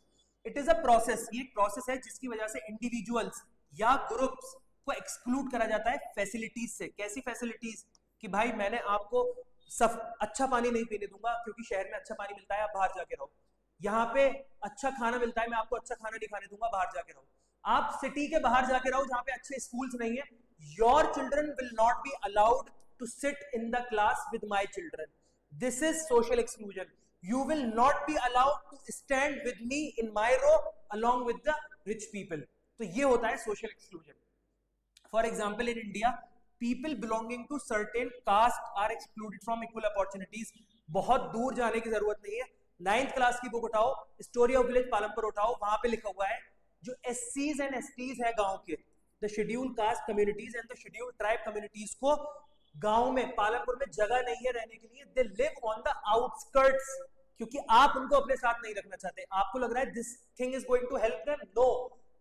It is a process, ये एक process है जिसकी वजह से individuals या groups को exclude करा जाता है facilities से। कैसी facilities? कि भाई मैंने आपको अच्छा पानी नहीं पीने दूंगा क्योंकि शहर में अच्छा पानी मिलता है, आप बाहर जाके रहो। यहाँ पे अच्छा खाना मिलता है, मैं आपको अच्छा खाना नहीं खाने दूंगा, बाहर जाके रहो। आप सिटी के बाहर जाके रहो जहां पे अच्छे स्कूल्स नहीं है, your children will not be allowed to sit in the class with my children. This is social exclusion. You will not be allowed to stand with me in my row along with the rich people. तो ये होता है social exclusion. For example, in India, people belonging to certain caste are excluded from equal opportunities. बहुत दूर जाने की जरूरत नहीं है, 9th क्लास की बुक उठाओ, स्टोरी ऑफ विलेज पालमपुर उठाओ, वहां पे लिखा हुआ है जो SCs एंड STs है गांव के, the schedule caste communities and the schedule tribe communities को गांव में पालमपुर में जगह नहीं है रहने के लिए. They live on the outskirts, क्योंकि आप उनको अपने साथ नहीं रखना चाहते. आपको लग रहा है this thing is going to help them. No,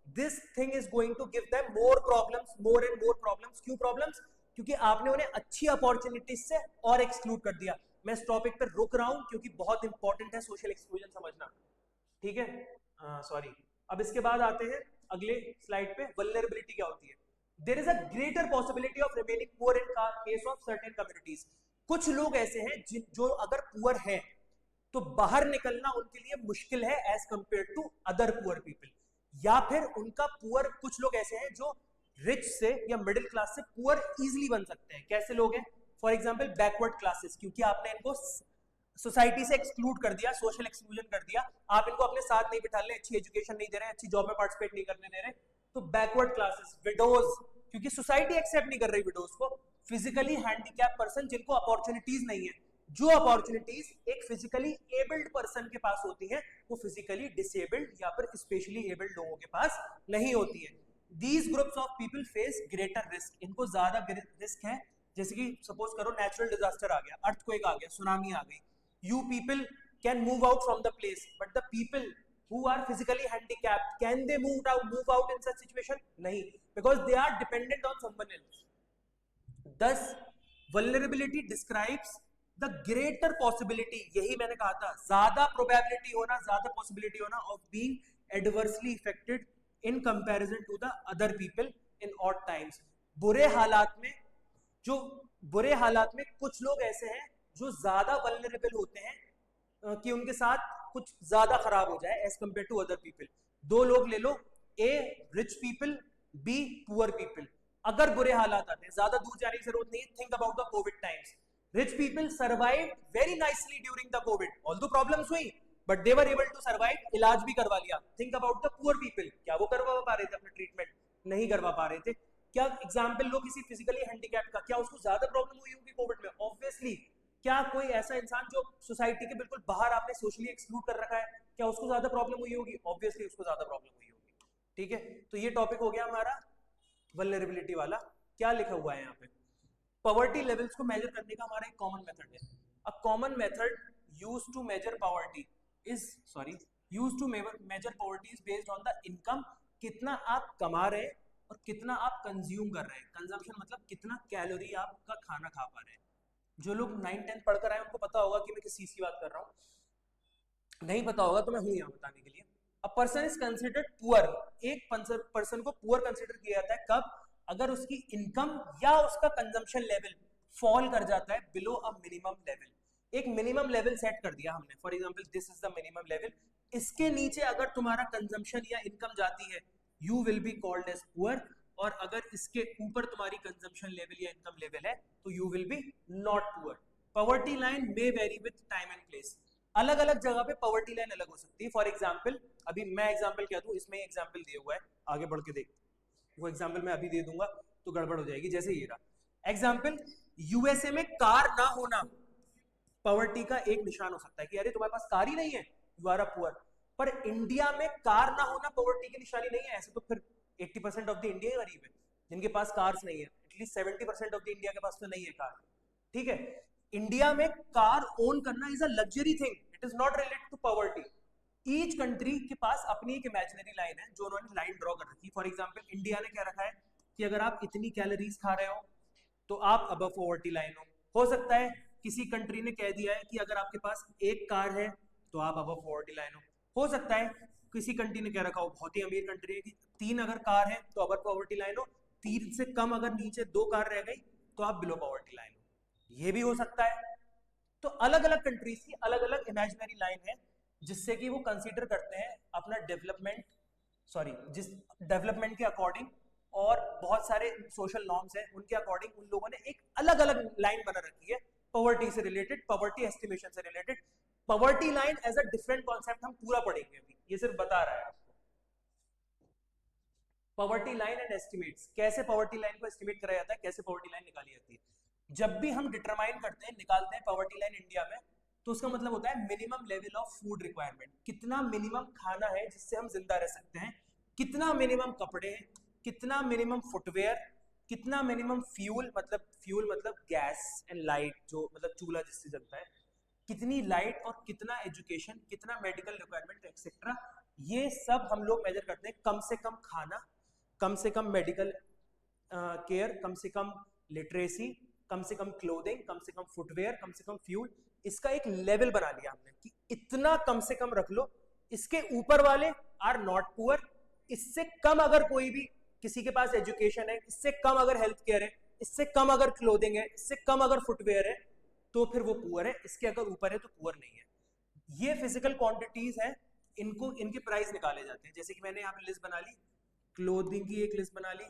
this thing is going to give them more problems, more and more problems. क्यों प्रॉब्लम्स? क्योंकि आपने उन्हें अच्छी अपॉर्चुनिटीज से और एक्सक्लूड कर दिया. मैं इस टॉपिक पर रुक रहा हूं क्योंकि बहुत इंपॉर्टेंट है सोशल एक्सक्लूजन समझना. ठीक है, सॉरी. अब इसके बाद आते हैं अगले स्लाइड पे. वल्नरेबिलिटी क्या होती है? There is a greater possibility of remaining poor in case of certain communities. कुछ लोग ऐसे हैं जो अगर पुअर हैं तो बाहर निकलना उनके लिए मुश्किल है as compare to other poor people. या फिर उनका पुअर, कुछ लोग ऐसे हैं जो रिच से या मिडिल क्लास से पुअर इजिली बन सकते हैं. कैसे लोग हैं? फॉर एग्जाम्पल बैकवर्ड क्लासेस, क्योंकि आपने इनको सोसाइटी से एक्सक्लूड कर दिया, सोशल एक्सक्लूजन कर दिया, आप इनको अपने साथ नहीं बिठा रहे, अच्छी एजुकेशन नहीं दे रहे, अच्छी जॉब में पार्टिसिपेट नहीं करने दे रहे. तो बैकवर्ड क्लासेस, विडोज, क्योंकि सोसाइटी एक्सेप्ट नहीं कर रही विडोज को. फिजिकली हैंडीकैप पर्सन जिनको अपॉर्चुनिटीज नहीं है. जो अपॉर्चुनिटीज एक फिजिकली एबल्ड पर्सन के पास होती है वो फिजिकली डिसेबल्ड या फिर स्पेशली एबल्ड लोगों के पास नहीं होती है. These groups of people face greater risk. इनको ज्यादा रिस्क है. जैसे कि सपोज करो नेचुरल डिजास्टर आ गया, अर्थक्वेक आ गया, सुनामी आ गई. You people can move out from the place, but the people who are physically handicapped, can they move out in such situation? नहीं, because they are dependent on someone else. Thus, vulnerability describes the greater possibility. यही मैंने कहा था, ज्यादा probability होना, ज्यादा possibility होना of being adversely affected in comparison to the other people in odd times. बुरे हालात में कुछ लोग ऐसे हैं जो ज्यादा वल्नरेबल होते हैं कि उनके साथ कुछ ज्यादा खराब हो जाए as compare to other people. दो लोग ले लो, A rich people, B poor people. अगर बुरे हालात आते हैं, ज्यादा दूर जाने की जरूरत नहीं है. Think about the covid times. Rich people survived very nicely during the covid, although problems हुई but they were able to survive. इलाज भी करवा लिया. Think about the poor people. क्या वो करवा पा रहे थे अपना ट्रीटमेंट? नहीं करवा पा रहे थे. क्या एग्जाम्पल लो किसी फिजिकली हैंडीकैप का, क्या उसको ज्यादा प्रॉब्लम हुई होगी कोविड में? ऑब्वियसली. क्या कोई ऐसा इंसान जो सोसाइटी के बिल्कुल बाहर आपने सोशली एक्सक्लूड कर रखा है, क्या उसको ज्यादा प्रॉब्लम हुई होगी? ऑब्वियसली उसको ज्यादा प्रॉब्लम हुई होगी. ठीक है, तो ये टॉपिक हो गया हमारा वल्नरेबिलिटी वाला. क्या लिखा हुआ है यहाँ पे? पॉवर्टी लेवल्स को मेजर करने का हमारा एक कॉमन मेथड है. A common method used to measure poverty is based on the income. कितना आप कमा रहे हैं और कितना आप कंज्यूम कर रहे हैं. कंजम्पशन मतलब कितना कैलोरी आपका खाना खा पा रहे हैं. जो लोग 9th-10th पढ़कर आए उनको पता होगा कि मैं किस चीज की बात कर रहा हूं. नहीं पता होगा तो मैं हूं यहां बताने के लिए. A person is considered poor. एक पर्सन को पुअर कंसिडर किया जाता है कब? अगर उसकी इनकम या उसका कंजम्पशन लेवल फॉल कर जाता है बिलो अ मिनिमम लेवल. एक मिनिमम लेवल सेट कर दिया हमने. For example this is the minimum level. इसके नीचे अगर तुम्हारा कंजम्पशन या इनकम जाती है, you will be called as poor. और अगर इसके ऊपर तुम्हारी कंजम्पशन लेवल या इनकम लेवल है तो you will be not poor. Poverty line may vary with time and place. अलग अलग जगह पे पॉवर्टी लाइन अलग हो सकती है. फॉर एग्जाम्पल, अभी मैं एग्जाम्पल क्या दूं, इसमें एग्जाम्पल दिया हुआ है, आगे बढ़ के देख. वो एग्जाम्पल मैं अभी दे दूंगा तो गड़बड़ हो जाएगी. जैसे ये रहा एग्जाम्पल, यूएसए में कार ना होना पॉवर्टी का एक निशान हो सकता है कि अरे तुम्हारे पास कार ही नहीं है, यू आर अ पुअर. पर इंडिया में कार ना होना पॉवर्टी की निशानी नहीं है. ऐसे तो फिर 80% ऑफ द इंडिया गरीब है जिनके पास कार्स नहीं है. एटलीस्ट 70% ऑफ द इंडिया के पास तो नहीं है कार. ठीक है, इंडिया में कार ओन करना is a luxury thing. It is not related to poverty. Each country के पास अपनी एक इमेजिनरी लाइन है जो उन्होंने लाइन ड्रॉ कर रखी है. फॉर एग्जाम्पल इंडिया ने क्या रखा है कि अगर आप इतनी कैलोरीज खा रहे हो तो आप अबव पॉवर्टी लाइन हो सकता है किसी कंट्री ने कह दिया है कि अगर आपके पास एक कार है तो आप अबव पॉवर्टी लाइन हो सकता है किसी कंट्री ने कह रखा हो, बहुत ही अमीर कंट्री है, कि 3 अगर कार है तो अबव पॉवर्टी लाइन हो, 3 से कम अगर नीचे 2 कार रह गई तो आप बिलो पॉवर्टी लाइन हो. ये भी हो सकता है. तो अलग अलग कंट्रीज की अलग अलग इमेजिनरी लाइन है जिससे कि वो कंसीडर करते हैं अपना डेवलपमेंट, जिस डेवलपमेंट के अकॉर्डिंग और बहुत सारे सोशल नॉर्म्स हैं, उनके अकॉर्डिंग उन लोगों ने एक अलग अलग लाइन बना रखी है पॉवर्टी से रिलेटेड, पॉवर्टी एस्टिमेशन से related. Poverty line as a different concept हम पूरा पढ़ेंगे अभी, ये सिर्फ बता रहा है आपको। पॉवर्टी लाइन एंड एस्टिमेट्स, कैसे पॉवर्टी लाइन को एस्टिमेट कराया जाता है, कैसे पॉवर्टी लाइन निकाली जाती है। जब भी हम डिटरमाइन करते हैं, निकालते हैं पॉवर्टी लाइन इंडिया में, तो उसका मतलब होता है minimum level of food requirement, कितना मिनिमम खाना है जिससे हम जिंदा रह सकते हैं, कितना मिनिमम कपड़े हैं, कितना मिनिमम फुटवेयर, कितना मिनिमम फ्यूल मतलब गैस एंड लाइट, जो मतलब चूल्हा जिससे जलता है, कितनी लाइट, और कितना एजुकेशन, कितना मेडिकल रिक्वायरमेंट एक्सेट्रा। ये सब हम लोग मेजर करते हैं। कम से कम खाना, कम से कम मेडिकल केयर, कम से कम लिटरेसी, कम से कम क्लोथिंग, कम से कम फुटवेयर, कम से कम फ्यूल। इसका एक लेवल बना लिया हमने कि इतना कम से कम रख लो, इसके ऊपर वाले आर नॉट पुअर, इससे कम अगर कोई भी किसी के पास एजुकेशन है, इससे कम अगर हेल्थ केयर है, इससे कम अगर क्लोथिंग है, इससे कम अगर फुटवेयर है, तो फिर वो पुअर है। इसके अगर ऊपर है तो पुअर नहीं है। ये फिजिकल क्वांटिटीज है, इनको इनके प्राइस निकाले जाते हैं। जैसे कि मैंने यहाँ पे लिस्ट बना ली, क्लोथिंग की एक लिस्ट बना ली,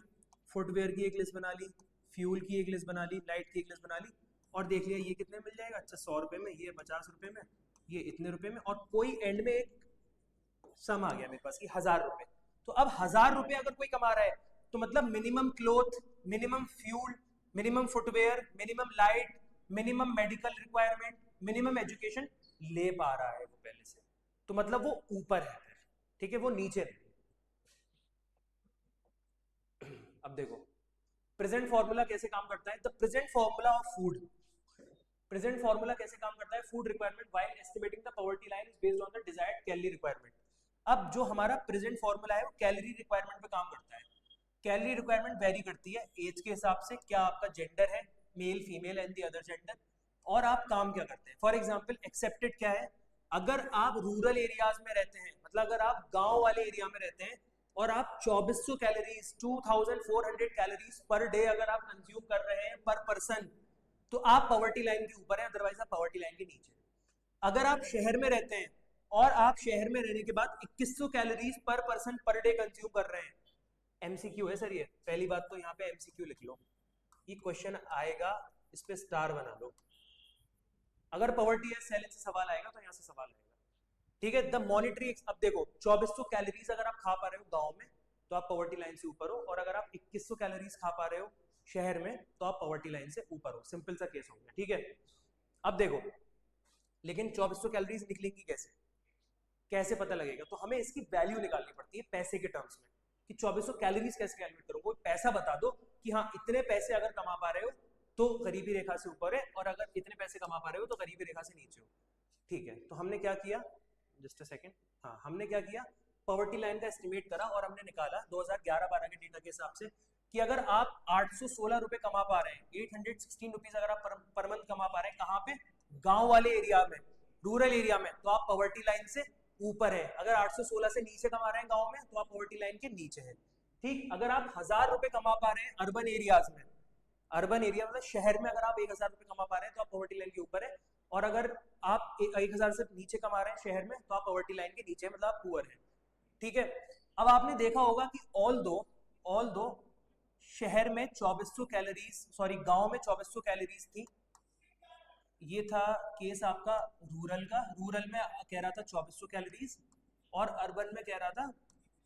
फुटवेयर की एक लिस्ट बना ली, फ्यूल की एक लिस्ट बना ली, लाइट की एक लिस्ट बना ली, और देख लिया ये कितने मिल जाएगा। अच्छा 100 रुपए में, ये 50 रुपए में, ये इतने रुपए में, और कोई एंड में एक सम आ गया मेरे पास कि 1000 रुपए। तो अब 1000 रुपए अगर कोई कमा रहा है, तो मतलब minimum cloth, minimum fuel, minimum footwear, minimum light, minimum medical requirement, minimum education ले पा रहा है वो पहले से, तो मतलब वो ऊपर है, ठीक है, वो नीचे नहीं। अब देखो प्रेजेंट फॉर्मूला कैसे काम करता है। The present formula of food, present formula कैसे काम करता है, food requirement while estimating the poverty line is based on the desired calorie requirement. अब जो हमारा प्रेजेंट फॉर्मूला है वो कैलोरी रिक्वायरमेंट पे काम करता है। कैलोरी रिक्वायरमेंट वेरी करती है एज के हिसाब से, क्या आपका जेंडर है, male female and the other gender, और आप काम क्या करते हैं। फॉर एग्जांपल एक्सेप्टेड क्या है, अगर आप रूरल एरियाज में रहते हैं, मतलब अगर आप गांव वाले एरिया में रहते हैं और आप 2400 कैलोरीज 2400 कैलोरीज पर डे अगर आप कंज्यूम कर रहे हैं पर पर्सन, तो आप पॉवर्टी लाइन के ऊपर हैं, अदरवाइज आप पॉवर्टी लाइन के नीचे। अगर आप शहर में रहते हैं और आप शहर में रहने के बाद 2100 कैलोरीज पर पर्सन पर डे कंज्यूम कर रहे हैं, एमसीक्यू है सर ये, पहली बात तो यहाँ पे एमसीक्यू लिख लो, ये क्वेश्चन आएगा, इस पे स्टार बना लो। अगर पॉवर्टी है सेल से सवाल आएगा तो यहाँ से सवाल आएगा, ठीक है। द मॉनिटरी, अब देखो 2400 कैलोरीज अगर आप खा पा रहे हो गांव में तो आप पॉवर्टी लाइन से ऊपर हो, और अगर आप 2100 कैलोरीज खा पा रहे हो शहर में तो आप पॉवर्टी लाइन से ऊपर हो। सिंपल सा केस हो गया, ठीक है। अब देखो लेकिन 2400 कैलोरीज निकलेंगी कैसे, कैसे पता लगेगा, तो हमें इसकी वैल्यू निकालनी पड़ती है पैसे के टर्म्स में, कि 2400 कैलोरीज कैसे कैलकुलेट करूं। कोई पैसा बता दो कि हाँ इतने पैसे अगर कमा पा रहे हो तो गरीबी रेखा से ऊपर है, और अगर इतने पैसे कमा पा रहे हो तो गरीबी रेखा से नीचे हो, ठीक है। तो हमने क्या किया, जस्ट अ सेकंड, हाँ हमने क्या किया, पॉवर्टी लाइन का एस्टिमेट करा और हमने निकाला 2011-12 के डेटा के हिसाब से कि अगर आप 816 रुपए कमा पा रहे हैं, 816 रुपीज अगर आप पर मंथ कमा पा रहे हैं, कहाँ पे, गांव वाले एरिया में, रूरल एरिया में, तो आप पॉवर्टी लाइन से ऊपर है। अगर 816 से नीचे कमा रहे हैं गांव में तो आप पॉवर्टी लाइन के नीचे है, ठीक। अगर आप 1000 रुपए कमा पा रहे हैं अर्बन एरियाज में, अर्बन एरिया मतलब शहर में अगर आप 1000 रुपए कमा पा रहे हैं तो आप पॉवर्टी लाइन के ऊपर है, और अगर आप 1000 से नीचे कमा रहे हैं शहर में तो आप पॉवर्टी लाइन के नीचे, मतलब आप पुअर है, ठीक है। अब आपने देखा होगा कि ऑल दो शहर में 2400 कैलोरीज, सॉरी गांव में 2400 कैलोरीज थी, ये था केस आपका रूरल का, रूरल में कह रहा था 2400 कैलोरीज और अर्बन में कह रहा था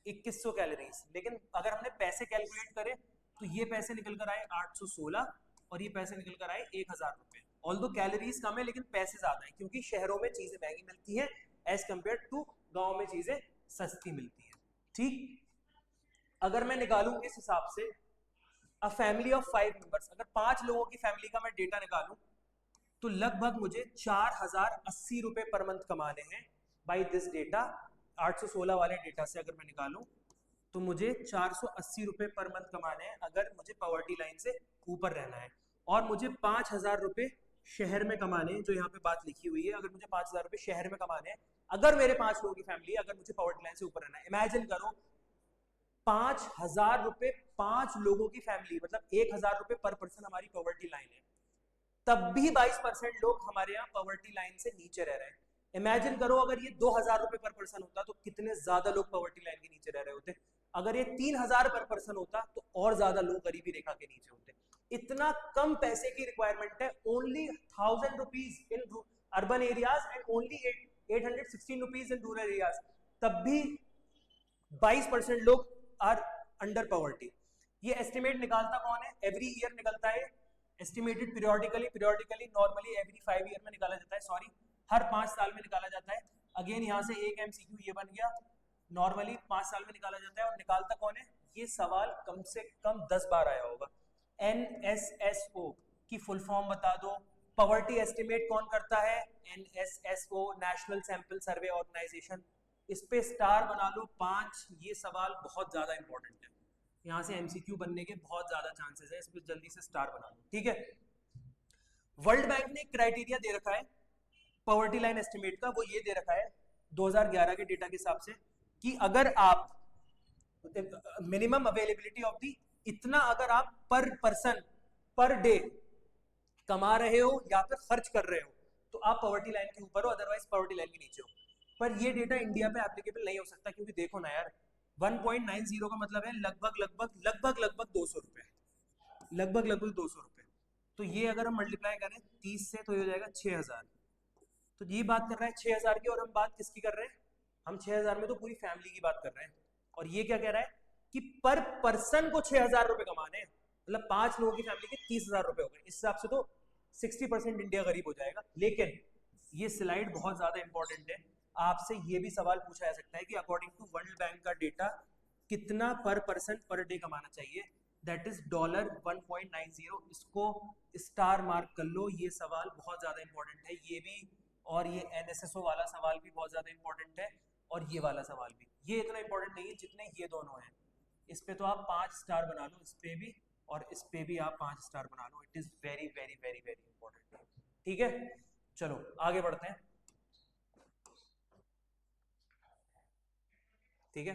2100 कैलोरीज। लेकिन अगर हमने पैसे कैलकुलेट करे तो ये पैसे निकल कर आए 816 और ये पैसे निकल कर आए 1000 रुपए। ऑल्दो कैलोरीज कम है लेकिन पैसे ज्यादा है, क्योंकि शहरों में चीजें महंगी मिलती है एज कंपेयर टू गांव में चीजें सस्ती मिलती है, ठीक। अगर मैं निकालूं इस हिसाब से अ फैमिली ऑफ 5 मेंबर्स, अगर 5 लोगों की फैमिली का मैं डेटा निकालूं तो लगभग मुझे 4080 रुपए पर मंथ कमाने हैं बाई दिस डेटा। 816 वाले डेटा से अगर मैं निकालूं तो मुझे 480 रुपए पर मंथ कमाने हैं अगर मुझे पॉवर्टी लाइन से ऊपर रहना है, और मुझे 5000 रुपए शहर में कमाने हैं, जो यहाँ पे बात लिखी हुई है, अगर मुझे 5000 रुपए शहर में कमाने हैं, अगर मेरे 5 लोगों की फैमिली, अगर मुझे पॉवर्टी लाइन से ऊपर रहना है। इमेजिन करो 5000 रुपए 5 लोगों की फैमिली, मतलब 1000 रुपए पर पर्सन हमारी पॉवर्टी लाइन है, तब भी 22% लोग हमारे यहाँ पॉवर्टी लाइन से नीचे रह रहे हैं। इमेजिन करो अगर ये 2000 रुपए पर पर्सन होता तो कितने ज्यादा लोग पॉवर्टी लाइन के नीचे रह रहे होते। अगर ये 3,000 पर पर्सन होता तो और ज्यादा लोग गरीबी रेखा के नीचे होते। इतना कम पैसे की रिक्वायरमेंट है, only 1,000 rupees in urban areas and only 816 rupees in rural areas, तब भी 22% लोग आर अंडर पॉवर्टी। ये एस्टिमेट निकालता कौन है? एवरी ईयर निकलता है, estimated periodically normally every 5 year में निकाला जाता है, सॉरी हर 5 साल में निकाला जाता है। अगेन यहाँ से एक एमसीक्यू ये बन गया, नॉर्मली 5 साल में निकाला जाता है। और निकालता कौन है? ये सवाल कम से कम 10 बार आया होगा। NSSO की फुल फॉर्म बता दो। पॉवर्टी एस्टिमेट कौन करता है? NSSO, national sample survey organisation. इस पे स्टार बना लो 5। ये सवाल बहुत ज्यादा इंपॉर्टेंट है, यहाँ से एमसीक्यू बनने के बहुत ज्यादा चांसेस है, इस पे जल्दी से स्टार बना लो, ठीक है। वर्ल्ड बैंक ने क्राइटेरिया दे रखा है पॉवर्टी लाइन एस्टिमेट का, वो ये दे रखा है 2011 के डेटा के हिसाब से कि अगर आप मिनिमम अवेलेबिलिटी ऑफ दी, इतना अगर आप पर पर्सन पर डे कमा रहे हो या फिर खर्च कर रहे हो तो आप पॉवर्टी लाइन के ऊपर हो, अदरवाइज पॉवर्टी लाइन के नीचे हो। पर ये डेटा इंडिया पे एप्लीकेबल नहीं हो सकता, क्योंकि देखो ना यार 1.90 का मतलब है लगभग 200 रुपए, लगभग 200 रुपए। तो ये अगर हम मल्टीप्लाई करें 30 से तो ये हो जाएगा 6,000। तो ये बात कर रहा है 6,000 की, और हम बात किसकी कर रहे हैं? हम 6,000 में तो पूरी फैमिली की बात कर रहे हैं। और ये क्या कह रहा है कि पर पर्सन को 6,000 रुपए कमाने हैं, मतलब 5 लोगों की फैमिली के 30,000 रुपए हो गए। इस हिसाब से तो 60% इंडिया गरीब हो जाएगा। लेकिन ये स्लाइड बहुत ज्यादा इंपॉर्टेंट है, आपसे ये भी सवाल पूछा जा सकता है कि अकॉर्डिंग टू वर्ल्ड बैंक का डेटा कितना पर पर्सन पर डे कमाना चाहिए, दैट इज $1.90। इसको स्टार मार्क कर लो, ये सवाल बहुत ज्यादा इंपॉर्टेंट है। ये भी, और ये NSSO वाला सवाल भी बहुत ज्यादा इंपॉर्टेंट है, और ये वाला सवाल भी। ये इतना इंपॉर्टेंट नहीं है जितने ये दोनों हैं। इस पे तो आप 5 स्टार बना लो, इस पे भी और इस पे भी आप 5 स्टार बना लो। It is very very very very important, ठीक है। चलो आगे बढ़ते हैं, ठीक है।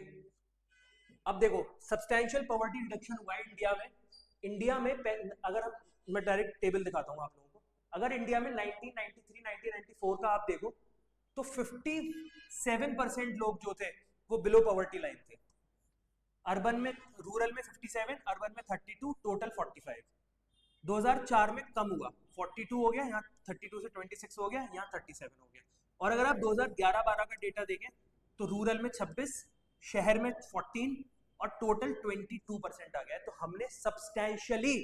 अब देखो सब्सटैंशियल पॉवर्टी रिडक्शन हुआ है इंडिया में। इंडिया में अगर हम, मैं डायरेक्ट टेबल दिखाता हूं आप लोगों को। अगर इंडिया में 1993 1994 का आप देखो तो 57% लोग जो थे वो बिलो पॉवर्टी लाइन थे। अर्बन में, रूरल में 57, अर्बन में 32, टोटल 45। 2004 में कम हुआ, 42 हो गया, यहाँ 32 से 26 हो गया, यहाँ 37 हो गया। और अगर आप 2011-12 का डेटा देखें तो रूरल में 26, शहर में 14 और टोटल 22% आ गया है। तो हमने सब्सटैंशियली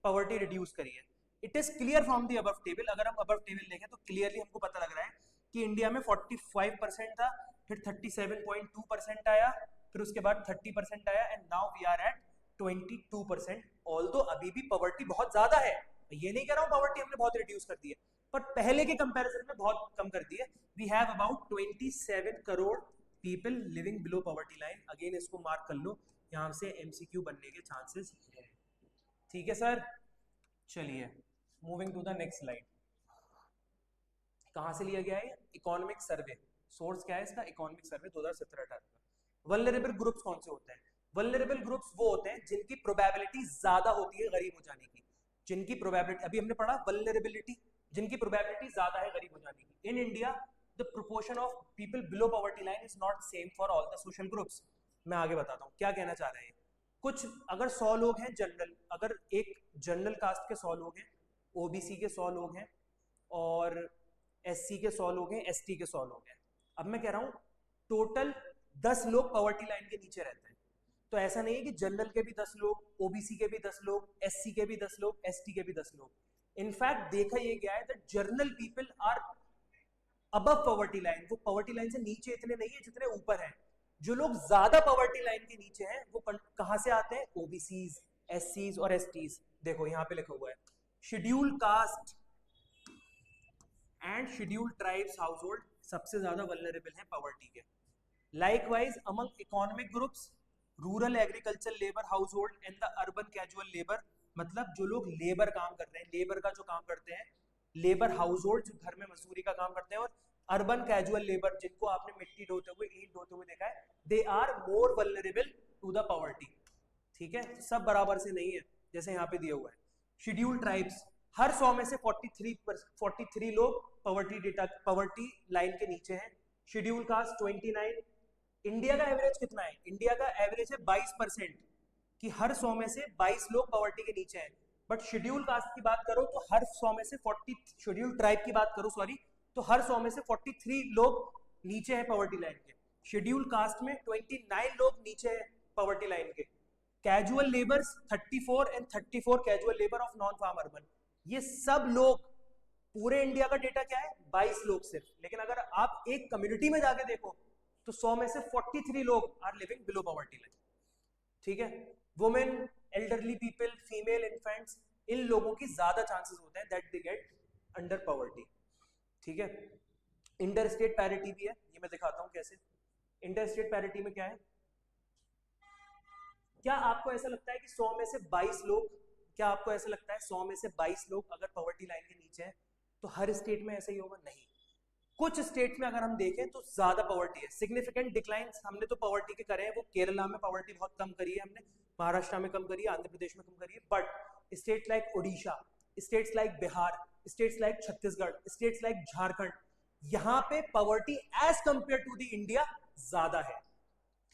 पॉवर्टी रिड्यूस करी है। It is clear from the above table. अगर हम अबव टेबल देखें तो क्लियरली हमको पता लग रहा है कि इंडिया में 45% था, फिर 37.2% आया, फिर उसके बाद 30% आया, and now we are at 22%। Although अभी भी पॉवर्टी बहुत ज्यादा है, ये नहीं कह रहा हूं पॉवर्टी हमने बहुत रिड्यूस कर दी है, पर पहले के कंपैरिजन में बहुत कम कर दी है। We have about 27 crore people living below poverty line. Again इसको मार्क कर लो, यहां से एमसीक्यू बनने के चांसेस है, ठीक है सर। चलिए moving to the next slide. कहां से लिया गया है? Economic survey. सोर्स क्या है इसका? इकोनॉमिक सर्वे 2017-18 का। वल्नरेबल ग्रुप्स कौन से होते हैं? वल्नरेबल ग्रुप्स वो होते हैं जिनकी प्रोबेबिलिटी ज्यादा होती है गरीब हो जाने की। जिनकी प्रोबेबिलिटी, अभी हमने पढ़ा वल्नरेबिलिटी, जिनकी प्रोबेबिलिटी ज्यादा है गरीब हो जाने की। In India the proportion of people below poverty line is not same for all the social groups. मैं आगे बताता हूँ क्या कहना चाह रहे हैं। कुछ, अगर 100 लोग हैं जनरल, अगर एक जनरल कास्ट के 100 लोग हैं, ओबीसी के 100 लोग हैं, और एससी के 100 लोग हैं, एसटी के 100 लोग हैं। अब मैं कह रहा हूं टोटल 10 लोग पॉवर्टी लाइन के नीचे रहते हैं। तो ऐसा नहीं है कि जनरल के भी 10 लोग, ओबीसी के भी 10 लोग, एससी के भी 10 लोग, एसटी के भी 10 लोग। इनफैक्ट देखा ये गया है that general people are above poverty line. वो पॉवर्टी लाइन से नीचे इतने नहीं है जितने ऊपर हैं। जो लोग ज्यादा पॉवर्टी लाइन के नीचे हैं वो कहां से आते हैं? ओबीसीज, एससीज और एसटीज। देखो यहां पे लिखा हुआ है schedule caste and schedule tribes house hold सबसे ज्यादा वल्नरेबल है पॉवर्टी के। Likewise among economic groups rural agriculture labour house hold and the urban casual labour, मतलब जो लोग लेबर काम कर रहे हैं, लेबर का जो काम करते हैं, लेबर हाउस होल्ड जो घर में मजदूरी का काम करते हैं, और अर्बन कैजुअल लेबर जिनको आपने मिट्टी ढोते हुए, ईंट ढोते हुए देखा है, they are more vulnerable to the poverty. ठीक है, सब बराबर से नहीं है जैसे यहाँ पे दिया हुआ है। शेड्यूल ट्राइब्स, हर 100 में से 43 लोग पॉवर्टी लाइन के नीचे हैं। शेड्यूल कास्ट 29, इंडिया का एवरेज कितना है? इंडिया का एवरेज है 22% कि हर 100 में से 22 लोग पॉवर्टी के नीचे हैं। बट शेड्यूल कास्ट की बात करो तो हर 100 में से 40, शेड्यूल ट्राइब की बात करो सॉरी, तो हर 100 में से 43 लोग नीचे हैं पॉवर्टी लाइन के। शेड्यूल कास्ट में 29 लोग नीचे हैं पॉवर्टी लाइन के। Casual labours 34 and 34 casual labour of non farm urban, ये सब लोग, पूरे इंडिया का डेटा क्या है? 22 लोग सिर्फ। लेकिन अगर आप एक कम्युनिटी में जाके देखो तो 100 में से 43 लोग are living below poverty line. ठीक है, women, elderly people, female, infants, इन लोगों की ज्यादा चांसेस होते हैं that they get under poverty. ठीक है, इंटर स्टेट पैरिटी भी है, ये मैं दिखाता हूं कैसे। इंटर स्टेट पैरिटी में क्या है? क्या आपको ऐसा लगता है कि 100 में से 22 लोग, क्या आपको ऐसा लगता है 100 में से 22 लोग अगर पॉवर्टी लाइन के नीचे हैं तो हर स्टेट में ऐसा ही होगा? नहीं, कुछ स्टेट में अगर हम देखें तो ज्यादा पॉवर्टी है। सिग्निफिकेंट डिक्लाइन हमने तो पॉवर्टी के करे हैं, वो केरला में पॉवर्टी बहुत कम करी है हमने, महाराष्ट्र में कम करी है, आंध्र प्रदेश में कम करी है। But state like Odisha, states like Bihar, states like Chhattisgarh, states like Jharkhand, यहाँ पे poverty as compare to the India ज्यादा है।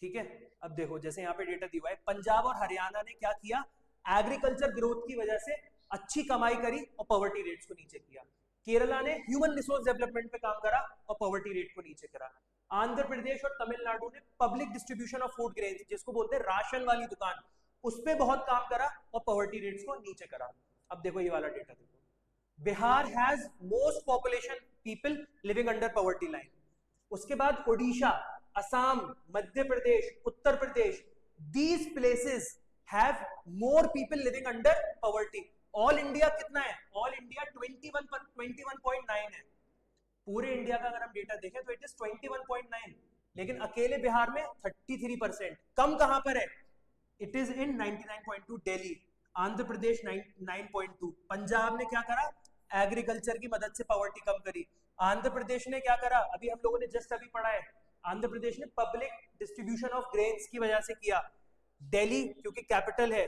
ठीक है, अब देखो जैसे यहाँ पे डेटा दिया हुआ है, पंजाब और हरियाणा ने क्या किया? एग्रीकल्चर ग्रोथ की वजह से अच्छी कमाई करी और पॉवर्टी रेट्स को नीचे किया। केरला ने ह्यूमन रिसोर्स डेवलपमेंट पे काम करा और पॉवर्टी रेट को नीचे करा। आंध्र प्रदेश और तमिलनाडु ने public distribution of food grains, जिसको बोलते हैं राशन वाली दुकान, उस पर बहुत काम करा और पॉवर्टी रेट्स को नीचे करा। अब देखो ये वाला डेटा देखो, Bihar has most population people living under poverty line. उसके बाद Odisha, Assam, Madhya Pradesh, Uttar Pradesh, these places have more people living under poverty. All India कितना है? ऑल इंडिया 21.9 है। पूरे इंडिया का अगर हम डेटा देखें तो इट इज 21.9, लेकिन अकेले बिहार में 33%। कम कहां पर है? It is in 99.2 Delhi. Andhra Pradesh 9.2। Punjab ने क्या करा? एग्रीकल्चर की मदद से पॉवर्टी कम करी। आंध्र प्रदेश ने क्या करा? अभी हम लोगों ने जस्ट अभी पढ़ा है, आंध्र प्रदेश ने पब्लिक डिस्ट्रीब्यूशन ऑफ ग्रेन्स की वजह से किया। दिल्ली क्योंकि कैपिटल है।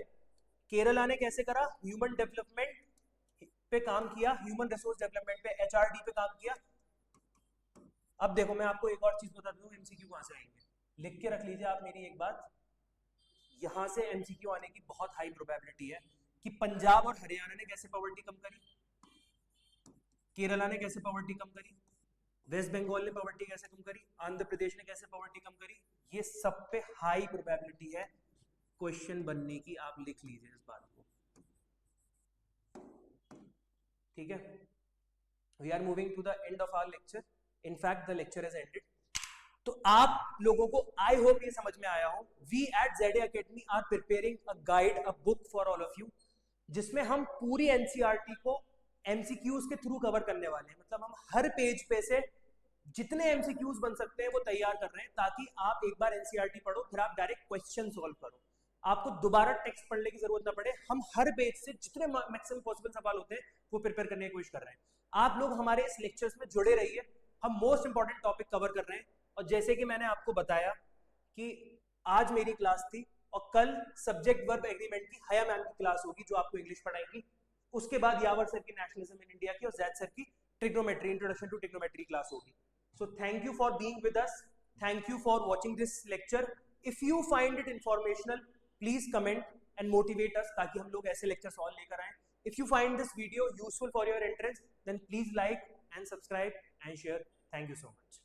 केरला ने कैसे करा? ह्यूमन डेवलपमेंट पे काम किया, ह्यूमन रिसोर्स डेवलपमेंट पे, एचआरडी पे काम किया। अब देखो मैं आपको एक और चीज बता दूं, एमसीक्यू कहां से आएंगे, लिख के रख लीजिए आप मेरी एक बात, यहां से एमसीक्यू आने की बहुत हाई प्रोबेबिलिटी है कि पंजाब और हरियाणा ने कैसे पॉवर्टी कम करी, केरला ने कैसे पॉवर्टी कम करी, वेस्ट बंगाल ने पॉवर्टी कैसे कम करी, आंध्र प्रदेश ने कैसे पॉवर्टी कम करी। ये सब पे हाई प्रोबेबिलिटी है क्वेश्चन बनने की, आप लिख लीजिए इस बात को। ठीक है, we are moving to the end of our lecture, in fact the lecture is ended. तो आप लोगों को आई होप ये समझ में आया हो। We at ZA Academy are preparing a guide, a book for all of you, जिसमें हम पूरी एनसीईआरटी को एमसीक्यूज के थ्रू कवर करने वाले हैं। मतलब हम हर पेज पे से जितने एमसीक्यूज बन सकते हैं वो तैयार कर रहे हैं, ताकि आप एक बार एनसीईआरटी पढ़ो फिर आप डायरेक्ट क्वेश्चन सॉल्व करो, आपको दोबारा टेक्स्ट पढ़ने की जरूरत ना पड़े। हम हर पेज से जितने मैक्सिमम पॉसिबल सवाल होते हैं वो प्रिपेयर करने की कोशिश कर रहे हैं। आप लोग हमारे इस लेक्चर्स में जुड़े रहिए, हम मोस्ट इंपॉर्टेंट टॉपिक कवर कर रहे हैं। और जैसे कि मैंने आपको बताया कि आज मेरी क्लास थी और कल सब्जेक्ट वर्ब एग्रीमेंट की हया मैम की क्लास होगी जो आपको इंग्लिश पढ़ाएंगी। उसके बाद यावर सर की नेशनलिज्म इन इंडिया की और जैद सर की trigonometry, introduction to trigonometry class होगी। So thank you for being with us, thank you for watching this lecture. If you find it informational please comment and motivate us, ताकि हम लोग ऐसे lectures और लेकर आए। If you find this video useful for your interest, then please like and subscribe and share. Thank you so much.